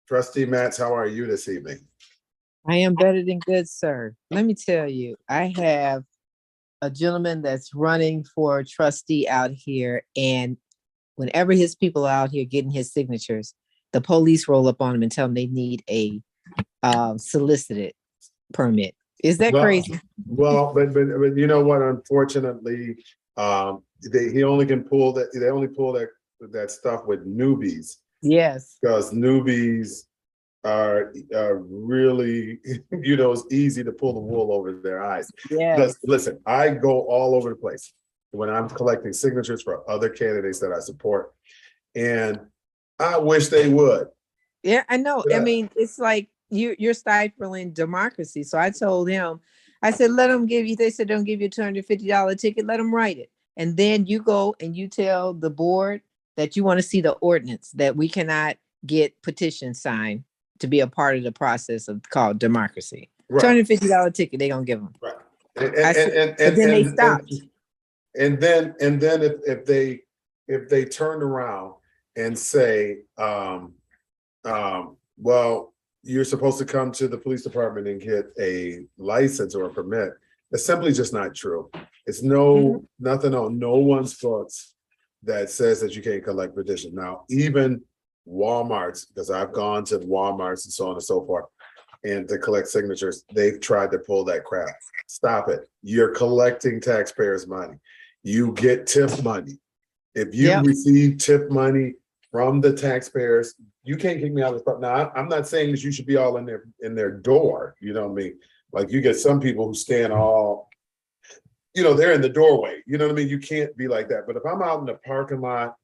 Trustee Matz, how are you this evening? I am better than good, sir. Let me tell you, I have a gentleman that's running for trustee out here, and whenever his people are out here getting his signatures, the police roll up on him and tell him they need a solicited permit. Is that crazy? Well, but you know what? Unfortunately, he only can pull that. They only pull that stuff with newbies. Yes, because newbies are really, it's easy to pull the wool over their eyes. yes. Listen, I go all over the place when I'm collecting signatures for other candidates that I support, and I wish they would. Yeah, I know. I mean, it's like you're stifling democracy. So I told him, I said, let them give you, they said, don't give you a $250 ticket, let them write it. And then you go and you tell the board that you want to see the ordinance, that we cannot get petition signed to be a part of the process of called democracy. Right. $250 ticket, they're gonna give them. Right. And then they stopped. And then if they turned around and say, well, you're supposed to come to the police department and get a license or a permit, that's simply just not true. It's nothing on no one's books that says that you can't collect petitions. Now, even Walmart's, because I've gone to Walmart's and so on and so forth, and to collect signatures, they've tried to pull that crap. Stop it. You're collecting taxpayers' money. You get tip money. If you receive tip money from the taxpayers, you can't kick me out of this. Now, I'm not saying that you should be all in their door. You know what I mean? Like, you get some people who stand all, they're in the doorway. You know what I mean? You can't be like that. But if I'm out in the parking lot,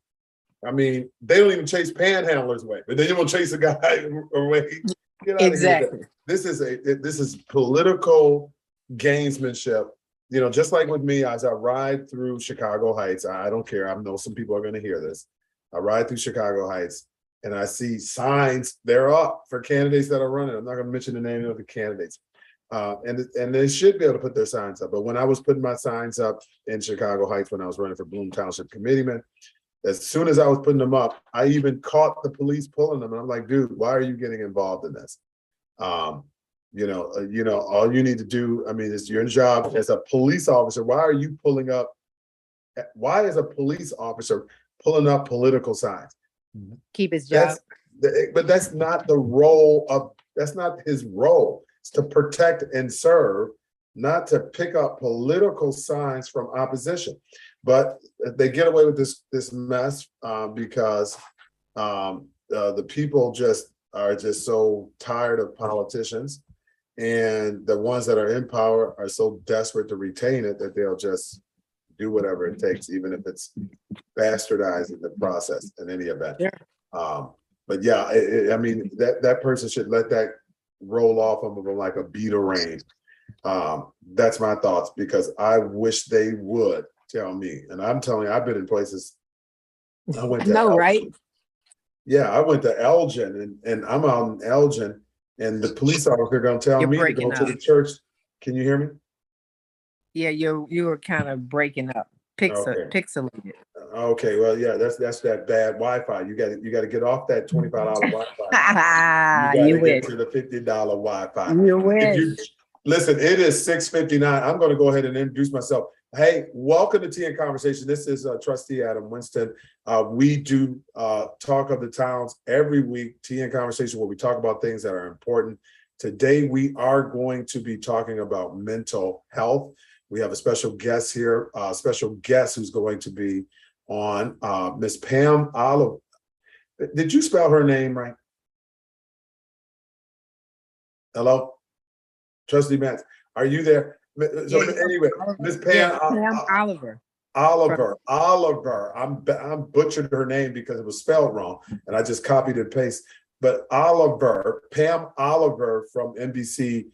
I mean, they don't even chase panhandlers away, but then you will chase a guy away. Get out exactly. Of here. This is political gamesmanship. Just like with me, as I ride through Chicago Heights, I don't care. I know some people are going to hear this. I ride through Chicago Heights and I see signs. They're up for candidates that are running. I'm not going to mention the name of the candidates. And they should be able to put their signs up. But when I was putting my signs up in Chicago Heights, when I was running for Bloom Township Committeeman, as soon as I was putting them up, I even caught the police pulling them. And I'm like, dude, why are you getting involved in this? All you need to do, I mean, it's your job as a police officer. Why are you pulling up? Why is a police officer pulling up political signs? Keep his job. But that's not the role of, that's not his role. It's to protect and serve, not to pick up political signs from opposition. But they get away with this mess because the people are just so tired of politicians, and the ones that are in power are so desperate to retain it that they'll just do whatever it takes, even if it's bastardizing the process in any event. Yeah. But yeah, I mean, that person should let that roll off of them like a bead of rain. That's my thoughts, because I wish they would tell me. And I'm telling you, I've been in places. I went to Elgin. Right? Yeah, I went to Elgin, and I'm out in Elgin, and the police officer gonna tell me to go to the church. Can you hear me? Yeah, you were kind of breaking up, Okay. pixelated. Okay, well, yeah, that's that bad Wi-Fi. You gotta get off that $25 Wi-Fi. You You gotta get wish. to the $50 Wi-Fi. You If wish. you listen, it is 6:59. I'm gonna go ahead and introduce myself. Hey, welcome to Tea and Conversation. This is Trustee Adam Winston. We do talk of the towns every week, Tea and Conversation, where we talk about things that are important. Today, we are going to be talking about mental health. We have a special guest here, special guest who's going to be on Miss Pam Oliver. Did you spell her name right? Hello? Trustee Matz, are you there? So Yeah, anyway, Miss yeah, Pam Pam Oliver. Oliver. I'm butchered her name because it was spelled wrong, and I just copied and pasted. But Oliver, Pam Oliver from NBC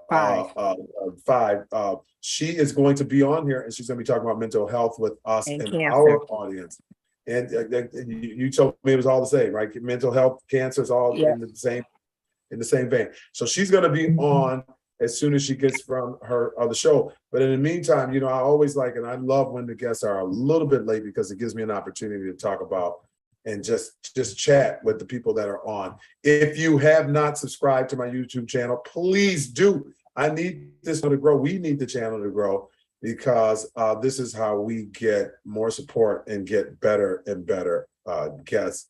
Five 5. She is going to be on here, and she's going to be talking about mental health with us and and cancer. our audience. And you told me it was all the same, right? Mental health, cancer is all Yeah. in the same vein. So she's going to be on as soon as she gets from her other show. But in the meantime, I always like, and I love when the guests are a little bit late because it gives me an opportunity to talk about and just chat with the people that are on. If you have not subscribed to my YouTube channel, please do. I need this to grow. We need the channel to grow because this is how we get more support and get better and better guests.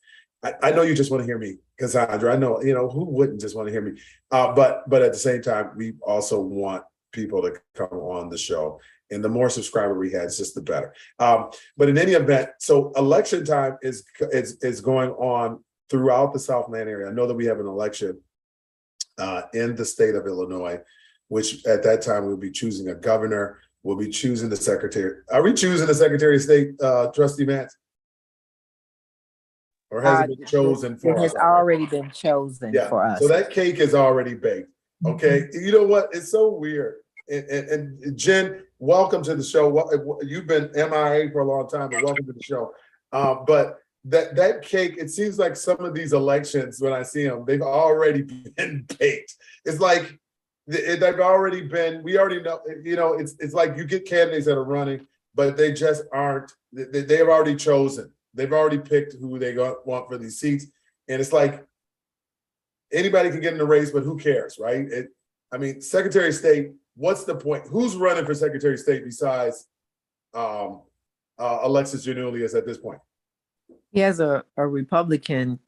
I know you just want to hear me, Cassandra. I know, who wouldn't just want to hear me? But at the same time, we also want people to come on the show. And the more subscriber we had, it's just the better. But in any event, so election time is going on throughout the Southland area. I know that we have an election in the state of Illinois, which at that time we'll be choosing a governor. We'll be choosing the secretary. Are we choosing the Secretary of State, Trustee Matt? Or has it been chosen for us? It has already been chosen for us. So that cake is already baked. Okay. You know what? It's so weird. And Jen, welcome to the show. You've been MIA for a long time, but welcome to the show. But that cake, it seems like some of these elections, when I see them, they've already been baked. It's like they've already been, we already know, it's like you get candidates that are running, but they just aren't, they've already chosen. They've already picked who they want for these seats. And it's like anybody can get in the race, but who cares, right? Secretary of State, what's the point? Who's running for Secretary of State besides Alexis Giannoulias at this point? He has a Republican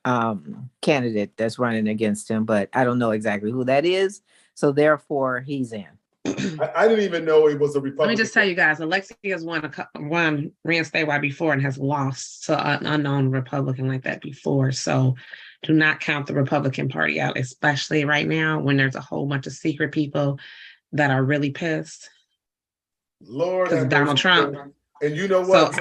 candidate that's running against him, but I don't know exactly who that is. So therefore, he's in. I didn't even know it was a Republican. Let me just tell you guys, Alexis has won ran statewide before and has lost to an unknown Republican like that before. So do not count the Republican Party out, especially right now when there's a whole bunch of secret people that are really pissed. Lord, Donald Trump. And you know what?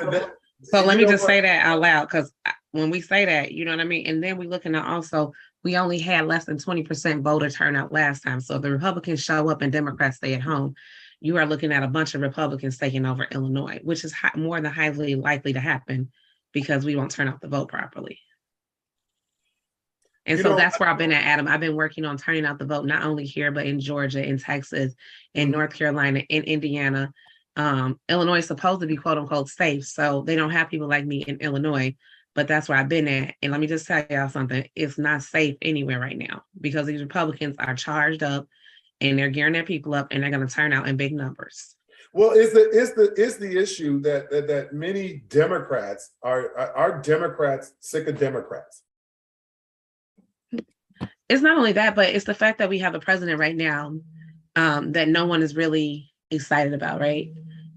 So let me just say that out loud, because when we say that, you know what I mean? And then we looking at also, we only had less than 20% voter turnout last time. So if the Republicans show up and Democrats stay at home, you are looking at a bunch of Republicans taking over Illinois, which is more than highly likely to happen because we won't turn out the vote properly. And so that's where I've been at, Adam. I've been working on turning out the vote, not only here, but in Georgia, in Texas, in North Carolina, in Indiana. Illinois is supposed to be quote unquote safe. So they don't have people like me in Illinois. But that's where I've been at. And let me just tell y'all something. It's not safe anywhere right now because these Republicans are charged up and they're gearing their people up and they're going to turn out in big numbers. Well, it's the issue that many Democrats are Democrats sick of Democrats. It's not only that, but it's the fact that we have a president right now that no one is really excited about, right?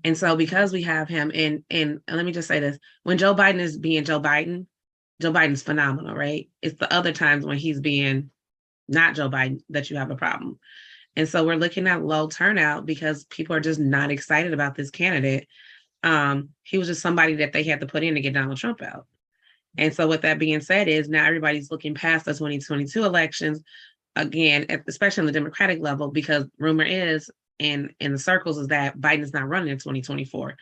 And so because we have him, and let me just say this, when Joe Biden is being Joe Biden's phenomenal, right? It's the other times when he's being not Joe Biden that you have a problem. And so we're looking at low turnout because people are just not excited about this candidate. He was just somebody that they had to put in to get Donald Trump out. And so with that being said is now everybody's looking past the 2022 elections, again, especially on the Democratic level, because rumor is, in the circles is that Biden is not running in 2024.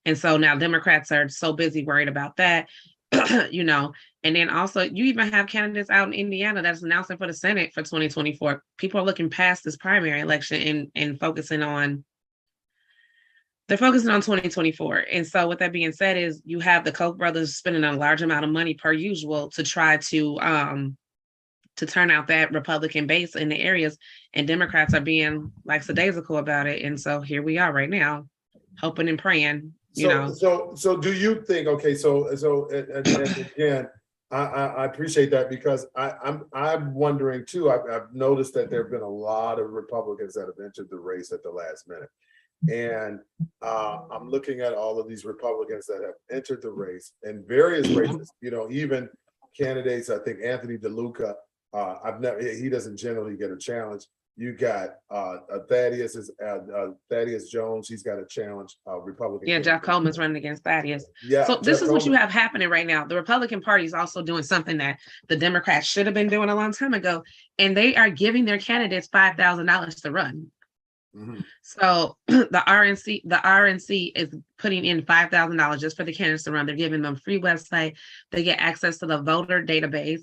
And so now Democrats are so busy worried about that, and then also you even have candidates out in Indiana that's announcing for the Senate for 2024. People are looking past this primary election and focusing on They're focusing on 2024. And so with that being said is you have the Koch brothers spending a large amount of money per usual to try to turn out that Republican base in the areas, and Democrats are being like lackadaisical about it. And so here we are right now, hoping and praying, you know. So do you think, okay, and again, I appreciate that, because I'm wondering too. I've noticed that there have been a lot of Republicans that have entered the race at the last minute. And I'm looking at all of these Republicans that have entered the race in various races, you know, even candidates. I think Anthony DeLuca, he doesn't generally get a challenge. You got Thaddeus Jones. He's got a challenge, Republican. Yeah, Jeff Coleman's running against Thaddeus. Yeah. So this is what you have happening right now. The Republican Party is also doing something that the Democrats should have been doing a long time ago, and they are giving their candidates $5,000 to run. Mm-hmm. So the RNC is putting in $5,000 just for the candidates to run. They're giving them free website. They get access to the voter database.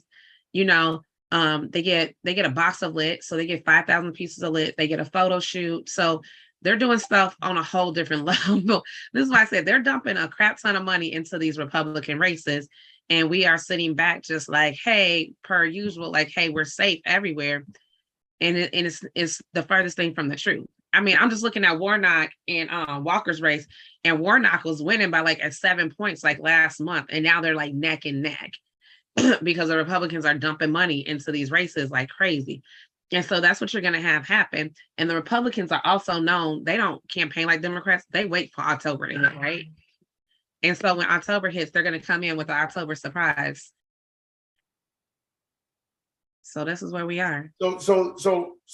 You know, they get a box of lit, so they get 5,000 pieces of lit. They get a photo shoot. So they're doing stuff on a whole different level. This is why I said they're dumping a crap ton of money into these Republican races, and we are sitting back just like, hey, per usual, like, hey, we're safe everywhere, and it's the furthest thing from the truth. I mean, I'm just looking at Warnock and Walker's race, and Warnock was winning by like at 7 points like last month, and now they're like neck and neck because the Republicans are dumping money into these races like crazy. And so that's what you're going to have happen. And the Republicans are also known, they don't campaign like Democrats. They wait for October to hit, right? And so when October hits, they're going to come in with the October surprise. So this is where we are. So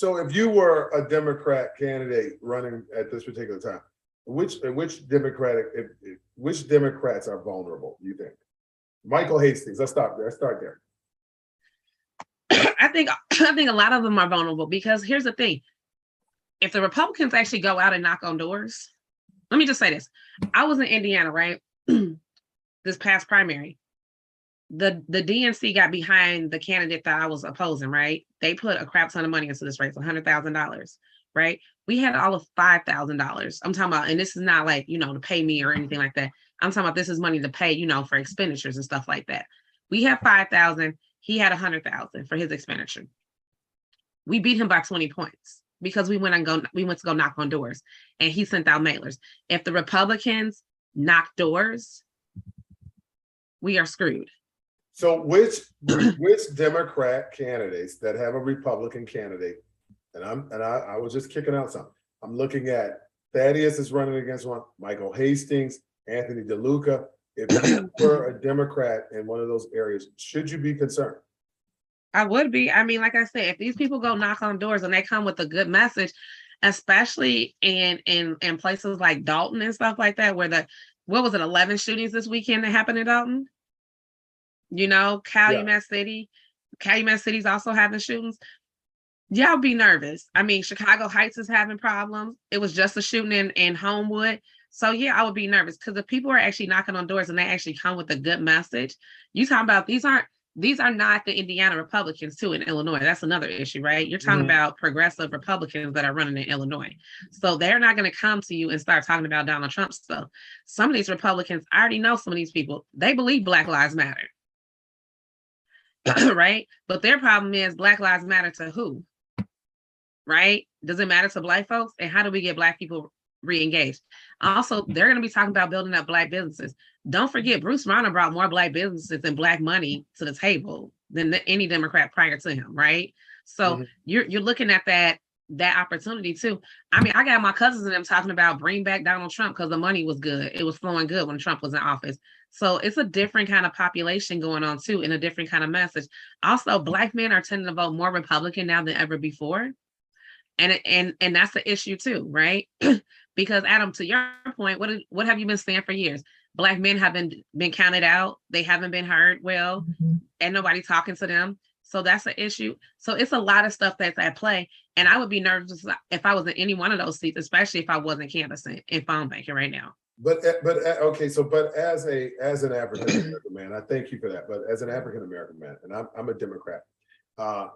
if you were a Democrat candidate running at this particular time, which Democrats are vulnerable, you think? Michael Hastings, let's start there. I think a lot of them are vulnerable, because here's the thing. If the Republicans actually go out and knock on doors, let me just say this. I was in Indiana, right? This past primary. The DNC got behind the candidate that I was opposing, right? They put a crap ton of money into this race, $100,000, right? We had all of $5,000. I'm talking about, and this is not like, you know, to pay me or anything like that. I'm talking about this is money to pay, you know, for expenditures and stuff like that. We had 5,000. He had 100,000 for his expenditure. We beat him by 20 points because we went to go knock on doors, and he sent out mailers. If the Republicans knock doors, we are screwed. So which Democrat candidates that have a Republican candidate, and I was just kicking out some. I'm looking at Thaddeus is running against one, Michael Hastings, Anthony DeLuca. If you were a Democrat in one of those areas, should you be concerned? I would be. I mean, like I said, if these people go knock on doors and they come with a good message, especially in places like Dalton and stuff like that, where 11 shootings this weekend that happened in Dalton? You know, Calumet City's also having shootings. Y'all be nervous. I mean, Chicago Heights is having problems. It was just a shooting in Homewood. So yeah, I would be nervous, because if people are actually knocking on doors and they actually come with a good message, you talking about these are not the Indiana Republicans too in Illinois. That's another issue, right? You're talking about progressive Republicans that are running in Illinois. So they're not going to come to you and start talking about Donald Trump stuff. Some of these Republicans, I already know some of these people, they believe Black Lives Matter. Right? But their problem is Black Lives Matter to who? Right? Does it matter to Black folks? And how do we get Black people re-engaged? Also, they're going to be talking about building up Black businesses. Don't forget, Bruce Rauner brought more Black businesses and Black money to the table than any Democrat prior to him, right? So you're looking at that opportunity too. I mean, I got my cousins and them talking about bring back Donald Trump because the money was good. It was flowing good when Trump was in office. So it's a different kind of population going on too, and a different kind of message. Also, Black men are tending to vote more Republican now than ever before. And that's the issue too, right? Because Adam, to your point, what have you been saying for years? Black men have been counted out. They haven't been heard well, and nobody talking to them. So that's the issue. So it's a lot of stuff that's at play. And I would be nervous if I was in any one of those seats, especially if I wasn't canvassing in phone banking right now. But okay, so but as an African American man, I thank you for that. But as an African American man, and I'm a Democrat, I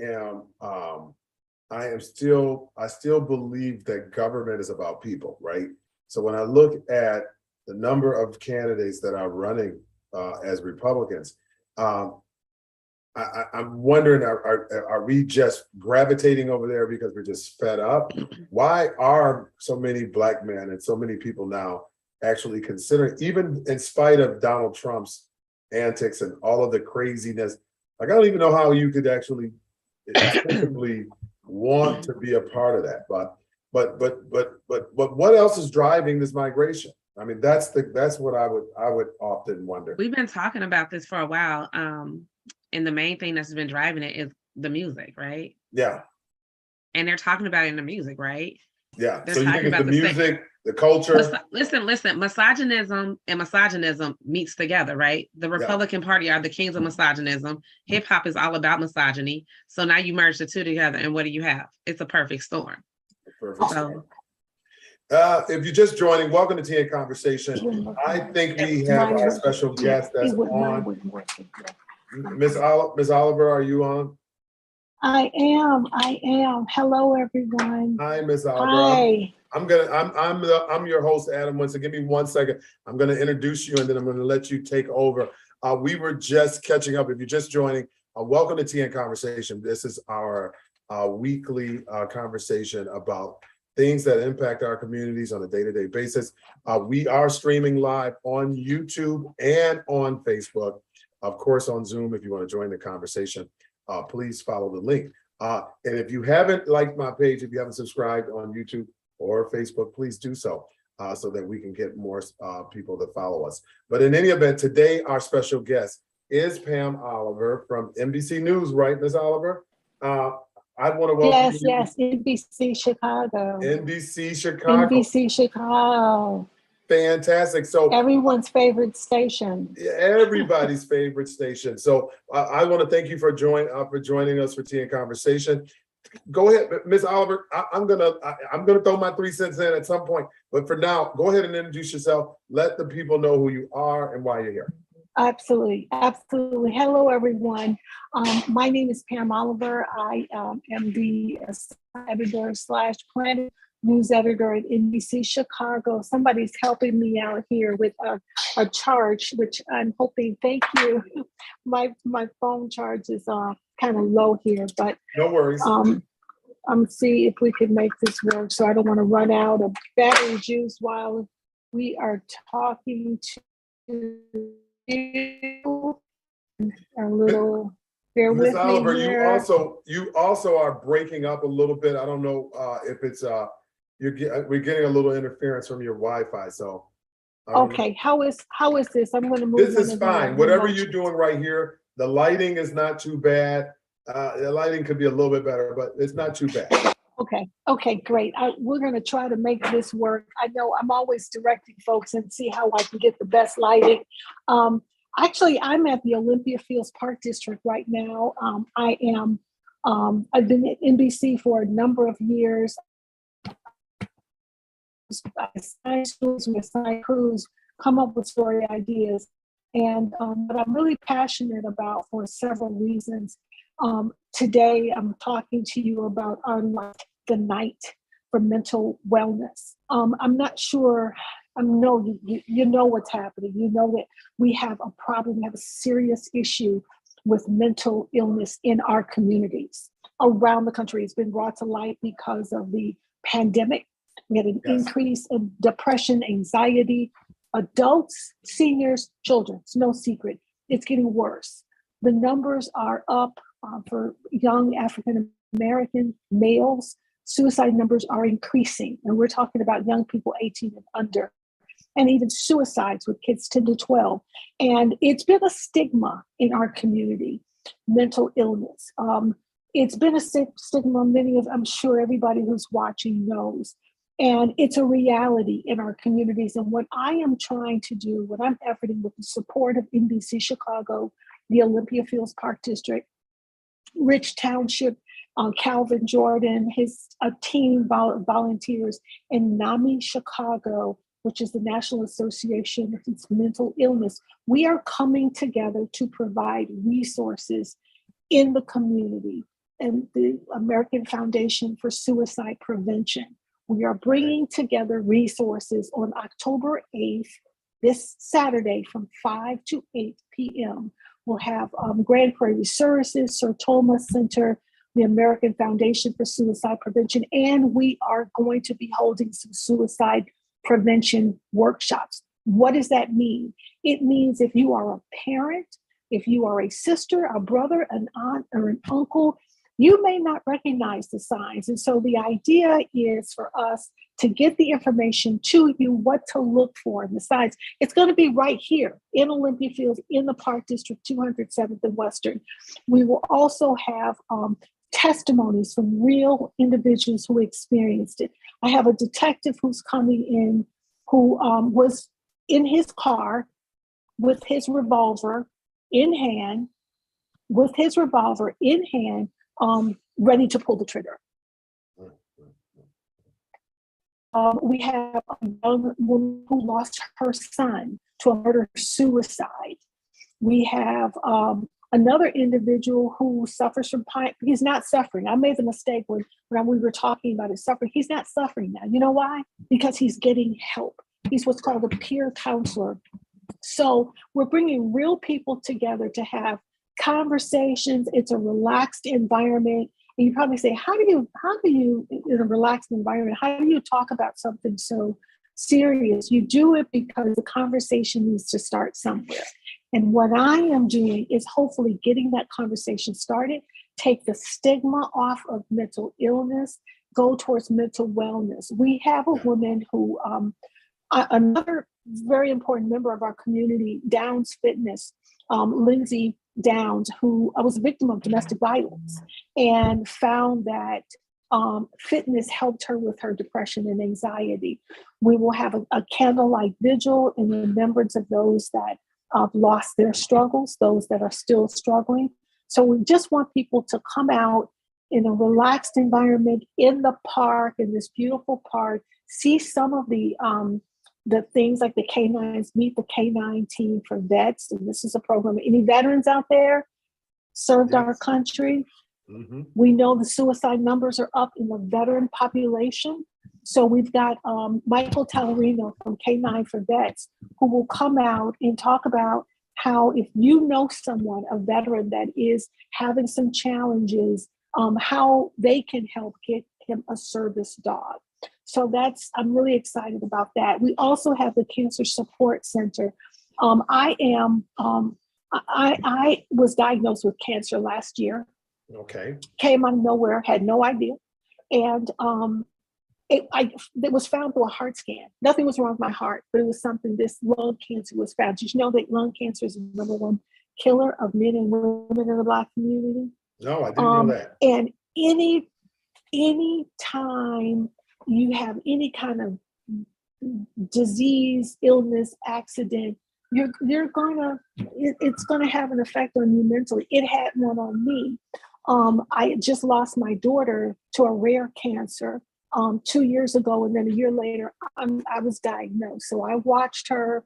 am I still believe that government is about people, right? So when I look at the number of candidates that are running as Republicans, I'm wondering, are we just gravitating over there because we're just fed up? Why are so many Black men and so many people now actually considering, even in spite of Donald Trump's antics and all of the craziness? Like, I don't even know how you could actually instinctively want to be a part of that. But what else is driving this migration? I mean, that's what I would often wonder. We've been talking about this for a while. And the main thing that's been driving it is the music, right? Yeah. And they're talking about it in the music, right? Yeah. They're So you think talking it's about the the music, the culture? Listen, misogynism and misogynism meets together, right? The Republican Party are the kings of misogynism. Hip hop is all about misogyny. So now you merge the two together, and what do you have? It's a perfect storm. Perfect storm. If you're just joining, welcome to TN Conversation. I think we have our special guest that's on. Miss Oliver, are you on? I am. Hello, everyone. Hi, Miss Oliver. Hi. I'm your host, Adam Winston. Give me 1 second. I'm gonna introduce you and then I'm gonna let you take over. We were just catching up. If you're just joining, welcome to TN Conversation. This is our weekly conversation about things that impact our communities on a day-to-day basis. We are streaming live on YouTube and on Facebook. Of course, on Zoom, if you want to join the conversation, please follow the link. And if you haven't liked my page, if you haven't subscribed on YouTube or Facebook, please do so, so that we can get more people to follow us. But in any event, today, our special guest is Pam Oliver from NBC News, right, Ms. Oliver? I want to welcome you. Yes, NBC Chicago. NBC Chicago. NBC Chicago. Fantastic. So everyone's favorite station. Everybody's favorite station. So I want to thank you for joining us for TN Conversation. Go ahead, Ms. Oliver. I'm gonna throw my 3 cents in at some point, but for now, go ahead and introduce yourself. Let the people know who you are and why you're here. Absolutely. Hello, everyone. My name is Pam Oliver. I am the editor/Planet News editor at NBC Chicago. Somebody's helping me out here with a charge, which I'm hoping. Thank you. My phone charge is kind of low here, but no worries. I'm see if we can make this work. So I don't want to run out of battery juice while we are talking to you. A little. Bear with me Oliver, here. you also are breaking up a little bit. I don't know if it's we're getting a little interference from your Wi-Fi. So okay, how is this? I'm going to move. This is fine. Whatever you're doing right here, the lighting is not too bad. The lighting could be a little bit better, but it's not too bad. Okay, great. We're going to try to make this work. I know I'm always directing folks and see how I can get the best lighting. Actually, I'm at the Olympia Fields Park District right now. I've been at NBC for a number of years. Science schools with science crews come up with story ideas, and what I'm really passionate about for several reasons. Today, I'm talking to you about the night for mental wellness. I'm not sure. I know you know what's happening. You know that we have a problem. We have a serious issue with mental illness in our communities around the country. It's been brought to light because of the pandemic. We had an increase in depression, anxiety, adults, seniors, children. It's no secret. It's getting worse. The numbers are up for young African-American males. Suicide numbers are increasing. And we're talking about young people 18 and under. And even suicides with kids 10 to 12. And it's been a stigma in our community, mental illness. It's been a stigma, I'm sure everybody who's watching knows. And it's a reality in our communities. And what I am trying to do, what I'm efforting with the support of NBC Chicago, the Olympia Fields Park District, Rich Township, Calvin Jordan, a team volunteers, and NAMI Chicago, which is the National Association Against Mental Illness. We are coming together to provide resources in the community and the American Foundation for Suicide Prevention. We are bringing together resources on October 8th, this Saturday from 5 to 8 p.m. We'll have Grand Prairie Services, Sertoma Center, the American Foundation for Suicide Prevention, and we are going to be holding some suicide prevention workshops. What does that mean? It means if you are a parent, if you are a sister, a brother, an aunt, or an uncle, you may not recognize the signs. And so the idea is for us to get the information to you, what to look for in the signs. It's going to be right here in Olympia Fields in the Park District, 207th and Western. We will also have testimonies from real individuals who experienced it. I have a detective who's coming in who was in his car with his revolver in hand, ready to pull the trigger. We have a young woman who lost her son to a murder-suicide. We have another individual who suffers from pain. He's not suffering. I made the mistake when we were talking about his suffering. He's not suffering now. You know why? Because he's getting help. He's what's called a peer counselor. So we're bringing real people together to have conversations. It's a relaxed environment. And you probably say, how do you, in a relaxed environment, how do you talk about something so serious? You do it because the conversation needs to start somewhere. And what I am doing is hopefully getting that conversation started, take the stigma off of mental illness, go towards mental wellness. We have a woman who, another very important member of our community, Downs Fitness, Lindsay Downs, who was a victim of domestic violence and found that fitness helped her with her depression and anxiety. We will have a candlelight vigil in remembrance of those that lost their struggles, those that are still struggling. So we just want people to come out in a relaxed environment in the park, in this beautiful park, see some of the things like the canines, meet the canine team for vets. And this is a program. Any veterans out there served our country? Mm-hmm. We know the suicide numbers are up in the veteran population. So we've got Michael Tallerino from K9 for Vets, who will come out and talk about how if you know someone, a veteran that is having some challenges, how they can help get him a service dog. So I'm really excited about that. We also have the Cancer Support Center. I was diagnosed with cancer last year. Okay. Came out of nowhere, had no idea. And it was found through a heart scan. Nothing was wrong with my heart, but it was something, this lung cancer was found. Did you know that lung cancer is the number one killer of men and women in the Black community? No, I didn't know that. And any time you have any kind of disease, illness, accident, it's gonna have an effect on you mentally. It had one on me. I just lost my daughter to a rare cancer 2 years ago, and then a year later, I was diagnosed. So I watched her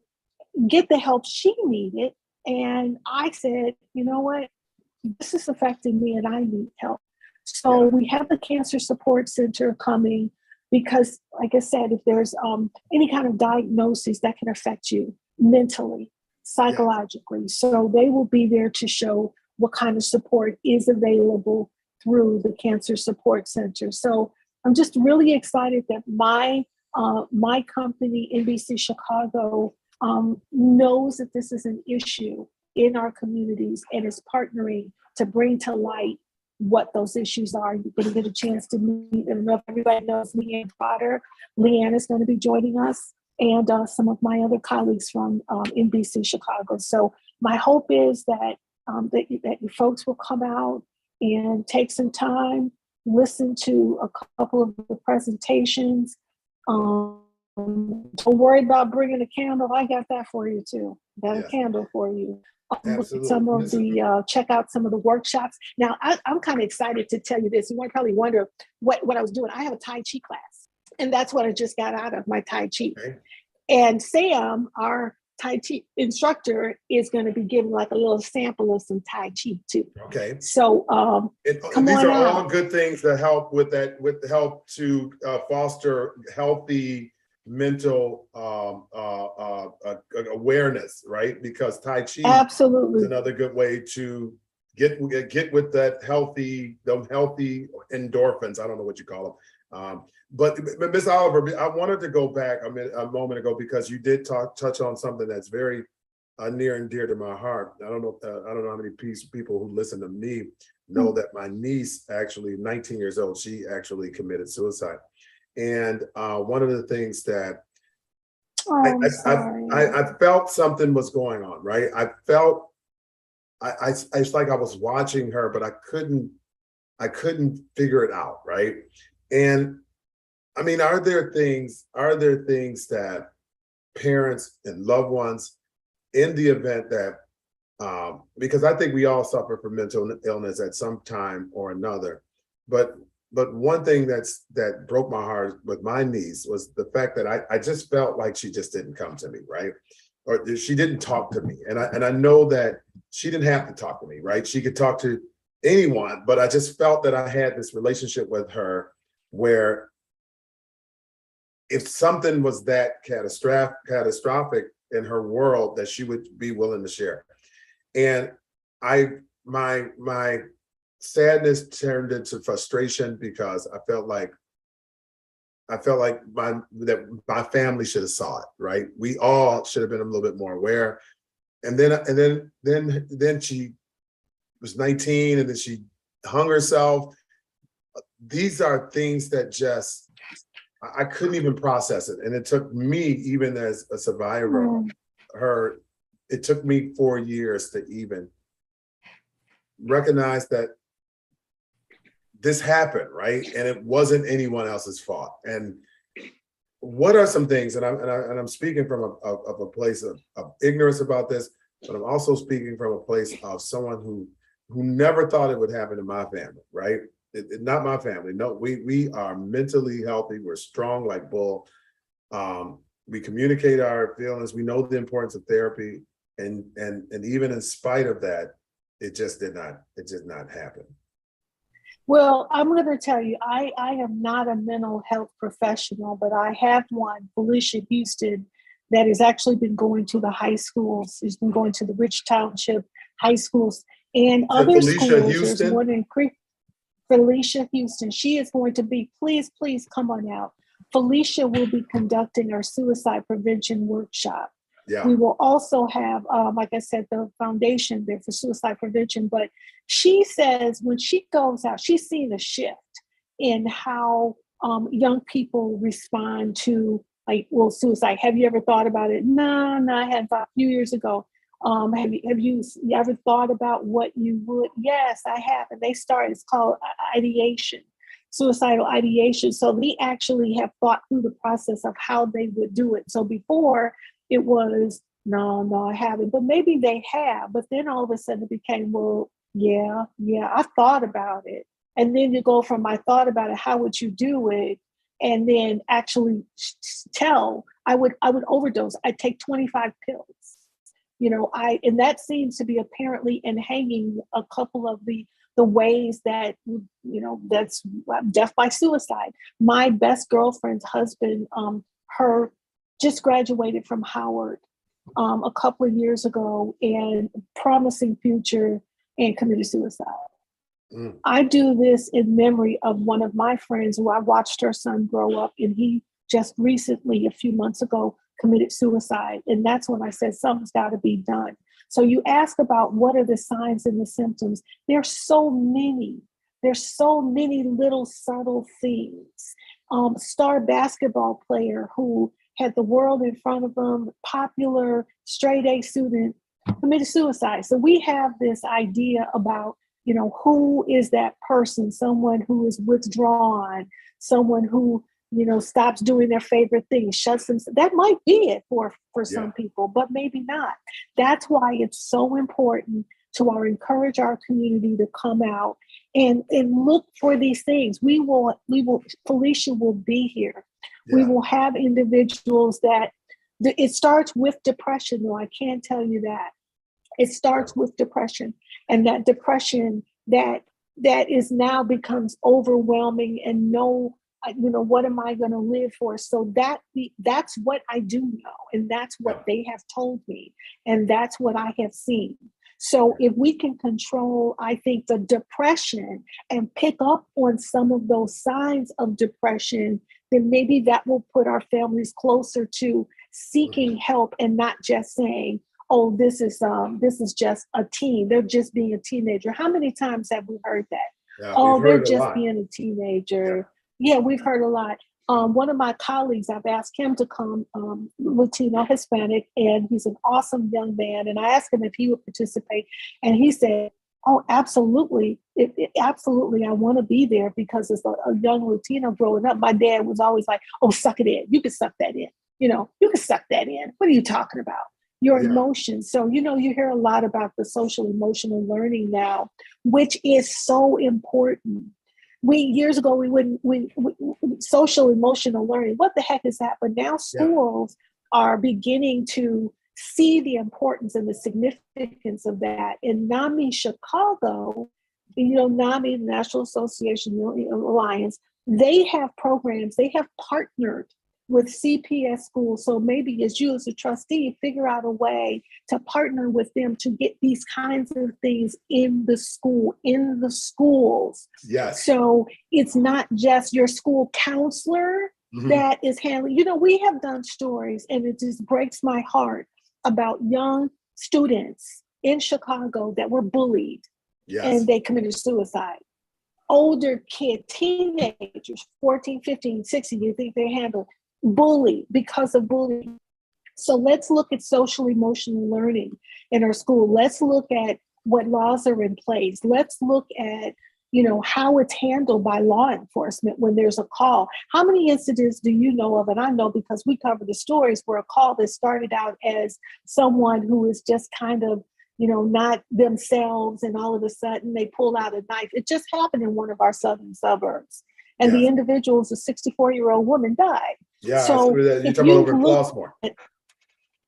get the help she needed, and I said, you know what, this is affecting me, and I need help. So we have the Cancer Support Center coming because, like I said, if there's any kind of diagnosis that can affect you mentally, psychologically, so they will be there to show what kind of support is available through the Cancer Support Center. So I'm just really excited that my company, NBC Chicago, knows that this is an issue in our communities and is partnering to bring to light what those issues are. You're going to get a chance to meet. I don't know if everybody knows Leanne Potter. Leanne is going to be joining us, and some of my other colleagues from NBC Chicago. So my hope is that that you folks will come out and take some time, listen to a couple of the presentations. Don't worry about bringing a candle. I got that for you too. Got a candle for you. Some of the check out some of the workshops. Now I'm kind of excited to tell you this. You might probably wonder what I was doing. I have a Tai Chi class, and that's what I just got out of my Tai Chi. Okay. And Sam, our Tai Chi instructor is going to be giving like a little sample of some Tai Chi too. Okay. So come these on are all out. good things that help with that, with help to foster healthy mental awareness, right? Because Tai Chi Absolutely. is another good way to get with that healthy endorphins. I don't know what you call them. But Ms. Oliver, I wanted to go back a moment ago because you did touch on something that's very near and dear to my heart. I don't know how many people who listen to me know that my niece, actually 19 years old, she actually committed suicide. And one of the things that I felt something was going on, right? I felt it's like I was watching her, but I couldn't figure it out, right? And I mean, are there things that parents and loved ones, in the event that, because I think we all suffer from mental illness at some time or another, but one thing that broke my heart with my niece was the fact that I just felt like she just didn't come to me, right? Or she didn't talk to me. And I know that she didn't have to talk to me, right? She could talk to anyone, but I just felt that I had this relationship with her where if something was that catastrophic in her world, that she would be willing to share. And my sadness turned into frustration because I felt like my family should have saw it, right? We all should have been a little bit more aware. And then she was 19 and then she hung herself. These are things that just, I couldn't even process it. And it took me, even as a survivor, it took me 4 years to even recognize that this happened, right? And it wasn't anyone else's fault. And what are some things, and I'm speaking from a place of ignorance about this, but I'm also speaking from a place of someone who never thought it would happen to my family, right? Not my family. No, we are mentally healthy. We're strong like bull. We communicate our feelings. We know the importance of therapy, and even in spite of that, it did not happen. Well, I'm going to tell you, I am not a mental health professional, but I have one, Felicia Houston, that has actually been going to the high schools. She's been going to the Rich Township high schools and other Felicia schools. Houston? There's one in Creek. Felicia Houston. She is going to be, please come on out. Felicia will be conducting our suicide prevention workshop. Yeah. We will also have, like I said, the foundation there for suicide prevention. But she says when she goes out, she's seen a shift in how young people respond to suicide. Have you ever thought about it? No, I hadn't thought. A few years ago. Have you ever thought about what you would? Yes, I have. And they started, it's called ideation, suicidal ideation. So they actually have thought through the process of how they would do it. So before it was, no, I haven't, but maybe they have. But then all of a sudden it became, well, yeah, I thought about it. And then you go from, I thought about it, how would you do it? And then actually I would overdose. I'd take 25 pills. And that seems to be apparently in hanging a couple of the ways that, that's death by suicide. My best girlfriend's husband, her just graduated from Howard a couple of years ago, and promising future, and committed suicide. I do this in memory of one of my friends who I watched her son grow up, and he just recently, a few months ago, committed suicide. And that's when I said something's got to be done. So you ask about what are the signs and the symptoms. There's so many little subtle things. Star basketball player who had the world in front of him, popular straight A student, committed suicide. So we have this idea about, who is that person? Someone who is withdrawn, someone who, stops doing their favorite thing, shuts them. That might be it for some people, but maybe not. That's why it's so important to encourage our community to come out and look for these things. Felicia will be here. Yeah. We will have individuals that It starts with depression, though. I can't tell you that. It starts with depression, and that depression that is now becomes overwhelming, and what am I going to live for? So that's what I do know, and that's what they have told me, and that's what I have seen. So if we can control, I think, the depression and pick up on some of those signs of depression, then maybe that will put our families closer to seeking help and not just saying, oh, this is just a teen. They're just being a teenager. How many times have we heard that? Yeah, Oh, they're just lot. being a teenager. Yeah, we've heard a lot. One of my colleagues, I've asked him to come, Latino, Hispanic, and he's an awesome young man. And I asked him if he would participate. And he said, oh, absolutely. Absolutely. I want to be there because as a young Latino growing up, my dad was always like, oh, suck it in. You can suck that in. You can suck that in. What are you talking about? Your emotions. So, you hear a lot about the social emotional learning now, which is so important. Years ago, we wouldn't, social emotional learning, what the heck is that? But now schools are beginning to see the importance and the significance of that. In NAMI Chicago, NAMI, the National Association Alliance, they have programs, they have partnered with CPS schools. So maybe as you as a trustee, figure out a way to partner with them to get these kinds of things in the schools. Yes. So it's not just your school counselor that is handling, we have done stories, and it just breaks my heart about young students in Chicago that were bullied and they committed suicide. Older kids, teenagers, 14, 15, 16, you think they handle bully because of bullying. So let's look at social emotional learning in our school. Let's look at what laws are in place. Let's look at, how it's handled by law enforcement when there's a call. How many incidents do you know of? And I know because we cover the stories where a call that started out as someone who is just kind of, not themselves, and all of a sudden they pull out a knife. It just happened in one of our southern suburbs. And the individual, a 64-year-old woman, died. Yeah, so you're talking over Flossmoor.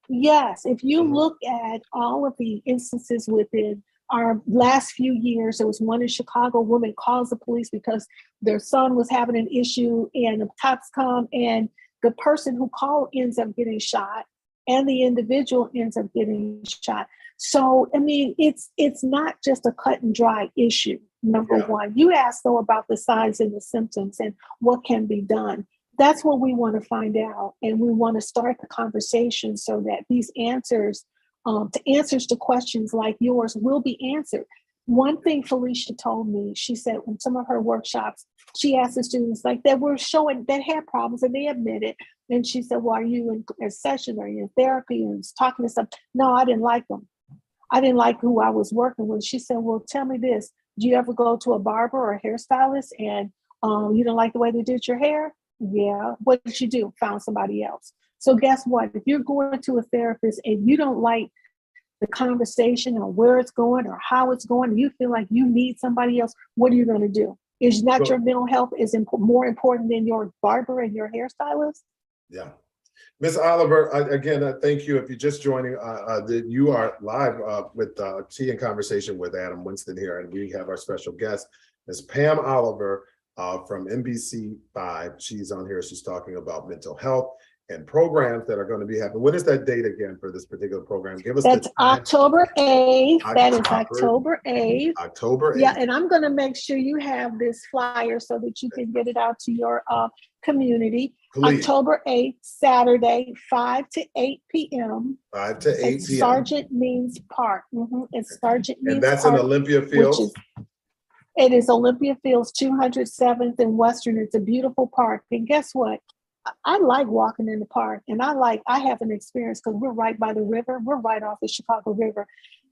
Yes, if you look at all of the instances within our last few years, there was one in Chicago. A woman calls the police because their son was having an issue, and the cops come, and the person who called ends up getting shot, and the individual ends up getting shot. So, I mean, it's not just a cut and dry issue. Number one, you asked though about the signs and the symptoms and what can be done. That's what we want to find out. And we want to start the conversation so that these answers to questions like yours will be answered. One thing Felicia told me, she said in some of her workshops, she asked the students like that were showing that had problems and they admitted. And she said, well, are you in a session? Are you in therapy? And talking to some? No, I didn't like them. I didn't like who I was working with. She said, well, tell me this. Do you ever go to a barber or a hairstylist and you don't like the way they did your hair? Yeah. What did you do? Found somebody else. So guess what? If you're going to a therapist and you don't like the conversation or where it's going or how it's going, and you feel like you need somebody else, what are you going to do? Is not your mental health more important than your barber and your hairstylist? Yeah. Ms. Oliver, again, thank you. If you're just joining, you are live with Tea and Conversation with Adam Winston here, and we have our special guest, Ms. Pam Oliver from NBC5. She's on here. She's talking about mental health and programs that are going to be happening. What is that date again for this particular program? Give us That's October 8th. That is October 8th. October 8th. Yeah, and I'm going to make sure you have this flyer so that you can get it out to your community. Please. October 8th, Saturday, 5 to 8 p.m. 5 to 8 p.m. Sergeant Means Park. It's Sergeant Means Park. And that's Park, in Olympia Fields? It is Olympia Fields, 207th and Western. It's a beautiful park. And guess what? I like walking in the park, and I have an experience because we're right by the river. We're right off the Chicago River.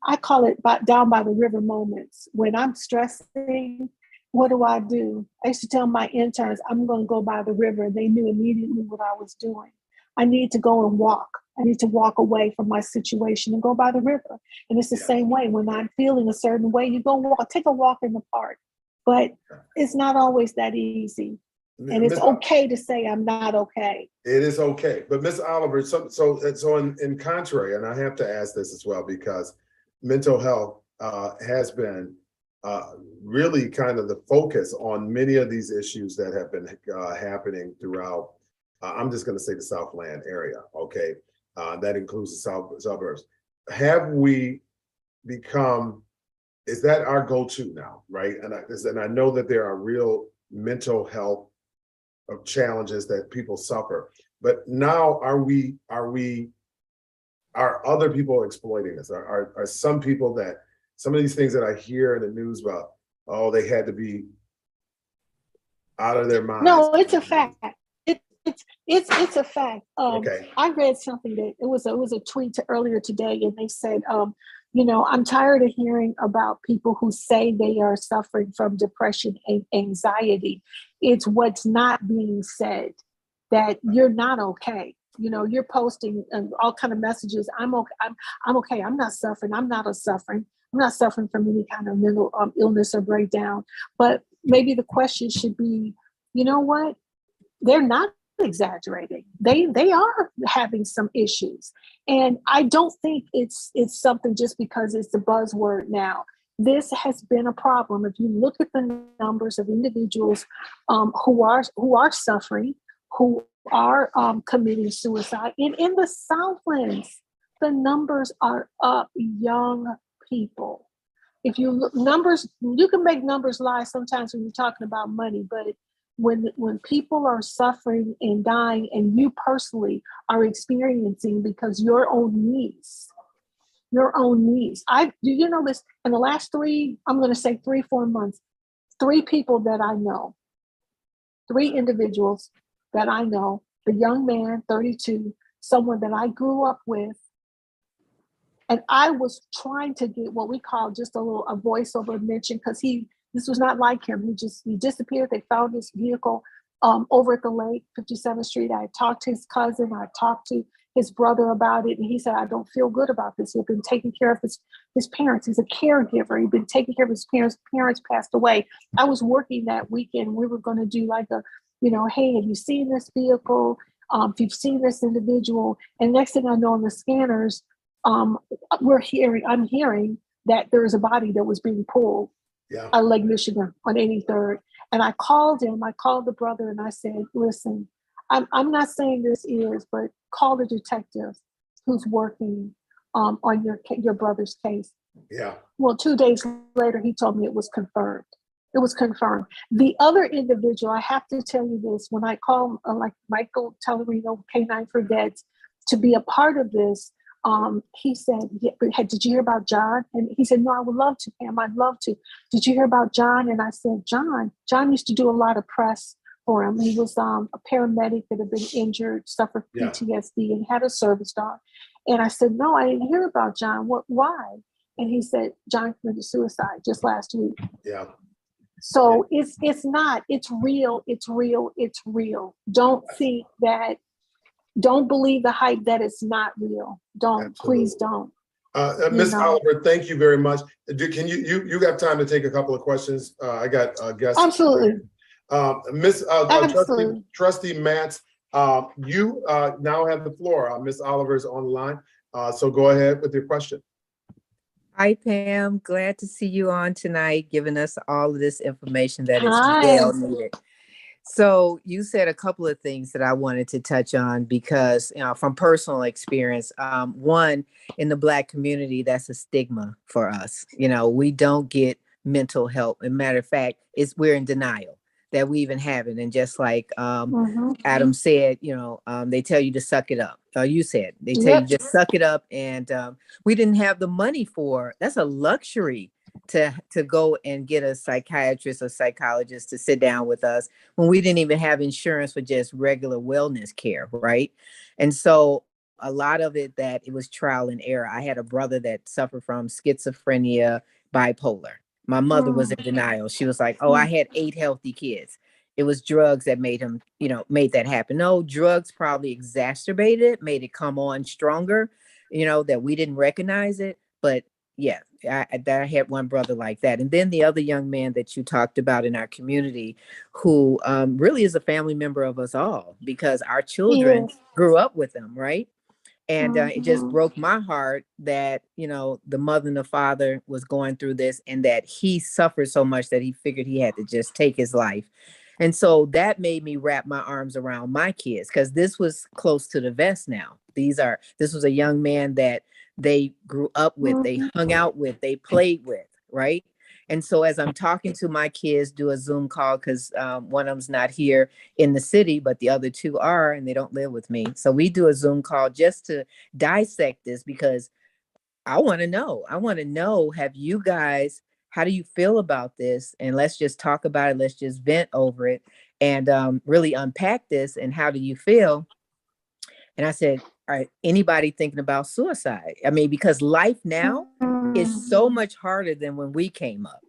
I call it down by the river moments. When I'm stressing, what do? I used to tell my interns, I'm going to go by the river. They knew immediately what I was doing. I need to go and walk. I need to walk away from my situation and go by the river. And it's the same way. When I'm feeling a certain way, you go walk, take a walk in the park. But it's not always that easy. And it's Miss- okay to say I'm not okay. It is okay. But Miss Oliver, so in contrary, and I have to ask this as well, because mental health has been really kind of the focus on many of these issues that have been happening throughout, I'm just going to say the Southland area, okay? That includes the suburbs. Have we become, is that our go-to now, right? And I know that there are real mental health of challenges that people suffer, but now are other people exploiting this? Are some people that, some of these things that I hear in the news about, oh, they had to be out of their minds? No, it's a fact. It's a fact. Okay. I read something that it was a tweet earlier today, and they said, I'm tired of hearing about people who say they are suffering from depression and anxiety. It's what's not being said, that you're not okay. You're posting all kind of messages. I'm okay. I'm okay. I'm not suffering. I'm not suffering. I'm not suffering from any kind of mental illness or breakdown. But maybe the question should be, you know what? They're not exaggerating. They are having some issues. And I don't think it's something just because it's the buzzword now. This has been a problem. If you look at the numbers of individuals who are suffering, who are committing suicide, and in the Southlands, the numbers are up. Young people. If you look numbers, you can make numbers lie sometimes when you're talking about money, but when people are suffering and dying, and you personally are experiencing because your own niece, do you know this? In the last 3-4 months, 3 people that I know, 3 individuals that I know, the young man, 32, someone that I grew up with, and I was trying to get what we call just a voiceover mention, because this was not like him. He disappeared. They found his vehicle over at the lake, 57th Street. I talked to his cousin. I talked to his brother about it. And he said, I don't feel good about this. He'd been taking care of his parents. He's a caregiver. He'd been taking care of his parents. Parents passed away. I was working that weekend. We were going to do like hey, have you seen this vehicle? If you've seen this individual. And next thing I know, on the scanners, I'm hearing that there was a body that was being pulled out of Lake Michigan on 83rd. And I called him. I called the brother, and I said, listen, I'm not saying this is, but call the detective who's working on your brother's case. Yeah. Well, 2 days later, he told me it was confirmed. It was confirmed. The other individual, I have to tell you this, when I called like Michael Tellerino, K9 for Vets, to be a part of this, he said, did you hear about John? And he said, no, I would love to, Pam. I'd love to. Did you hear about John? And I said, John used to do a lot of press for him. He was a paramedic that had been injured, suffered PTSD, and had a service dog. And I said, no, I didn't hear about John. Why? And he said, John committed suicide just last week. Yeah. So it's real. Don't believe the hype that it's not real. Please don't. Ms. Oliver, thank you very much. Can you got time to take a couple of questions? I got guests. Absolutely. Trustee Matz, you now have the floor. Ms. Oliver's on the line, so go ahead with your question. Hi, Pam. Glad to see you on tonight, giving us all of this information that is well needed. So you said a couple of things that I wanted to touch on because, from personal experience, one, in the Black community, that's a stigma for us. We don't get mental help. As a matter of fact, we're in denial that we even have it. And just like Adam said, they tell you to suck it up. You said they tell you just suck it up. And we didn't have the money that's a luxury to go and get a psychiatrist or psychologist to sit down with us when we didn't even have insurance for just regular wellness care, right? And so a lot of it was trial and error. I had a brother that suffered from schizophrenia, bipolar. My mother was in denial. She was like, oh, I had 8 healthy kids. It was drugs that made him, made that happen. No, drugs probably exacerbated it, made it come on stronger, that we didn't recognize it. But yeah, I had one brother like that. And then the other young man that you talked about in our community, who really is a family member of us all, because our children Yes. grew up with them, right? And it just Mhm. broke my heart that, the mother and the father was going through this, and that he suffered so much that he figured he had to just take his life. And so that made me wrap my arms around my kids, because this was close to the vest now. This was a young man that they grew up with, they Mhm. hung out with, they played with, right? And so as I'm talking to my kids, do a Zoom call, because one of them's not here in the city, but the other two are, and they don't live with me. So we do a Zoom call just to dissect this, because I want to know. I want to know, have you guys, how do you feel about this? And let's just talk about it. Let's just vent over it, and really unpack this. And how do you feel? And I said, all right, anybody thinking about suicide? I mean, because life now is so much harder than when we came up,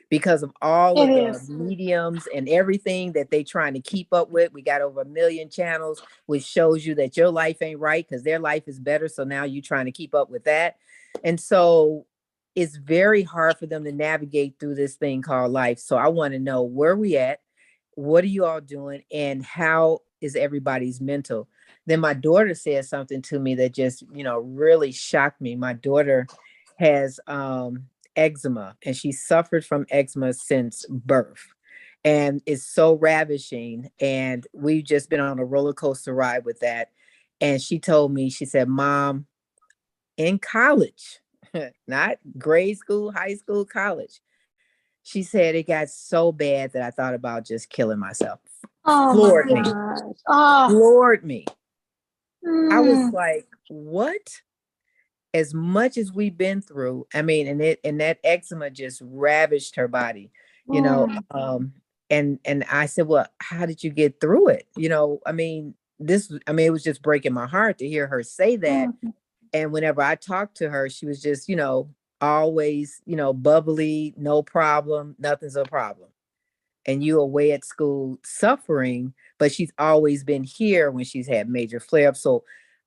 because of all It of the is. mediums and everything that they trying to keep up with. We got over 1 million channels, which shows you that your life ain't right because their life is better. So now you're trying to keep up with that. And so it's very hard for them to navigate through this thing called life. So I want to know where we at, what are you all doing, and how is everybody's mental? Then my daughter said something to me that just, really shocked me. My daughter has eczema, and she suffered from eczema since birth, and it's so ravishing. And we've just been on a roller coaster ride with that. And she told me, she said, Mom, in college, not grade school, high school, college, she said it got so bad that I thought about just killing myself. Oh my Floored me, God. Oh. floored me. I was Mm. like, what? As much as we've been through, I mean, and that eczema just ravished her body, you know. Mm. And I said, well, how did you get through it? It was just breaking my heart to hear her say that. Mm. And whenever I talked to her, she was just, always, bubbly, no problem, nothing's a problem. And you away at school suffering, but she's always been here when she's had major flare-ups. So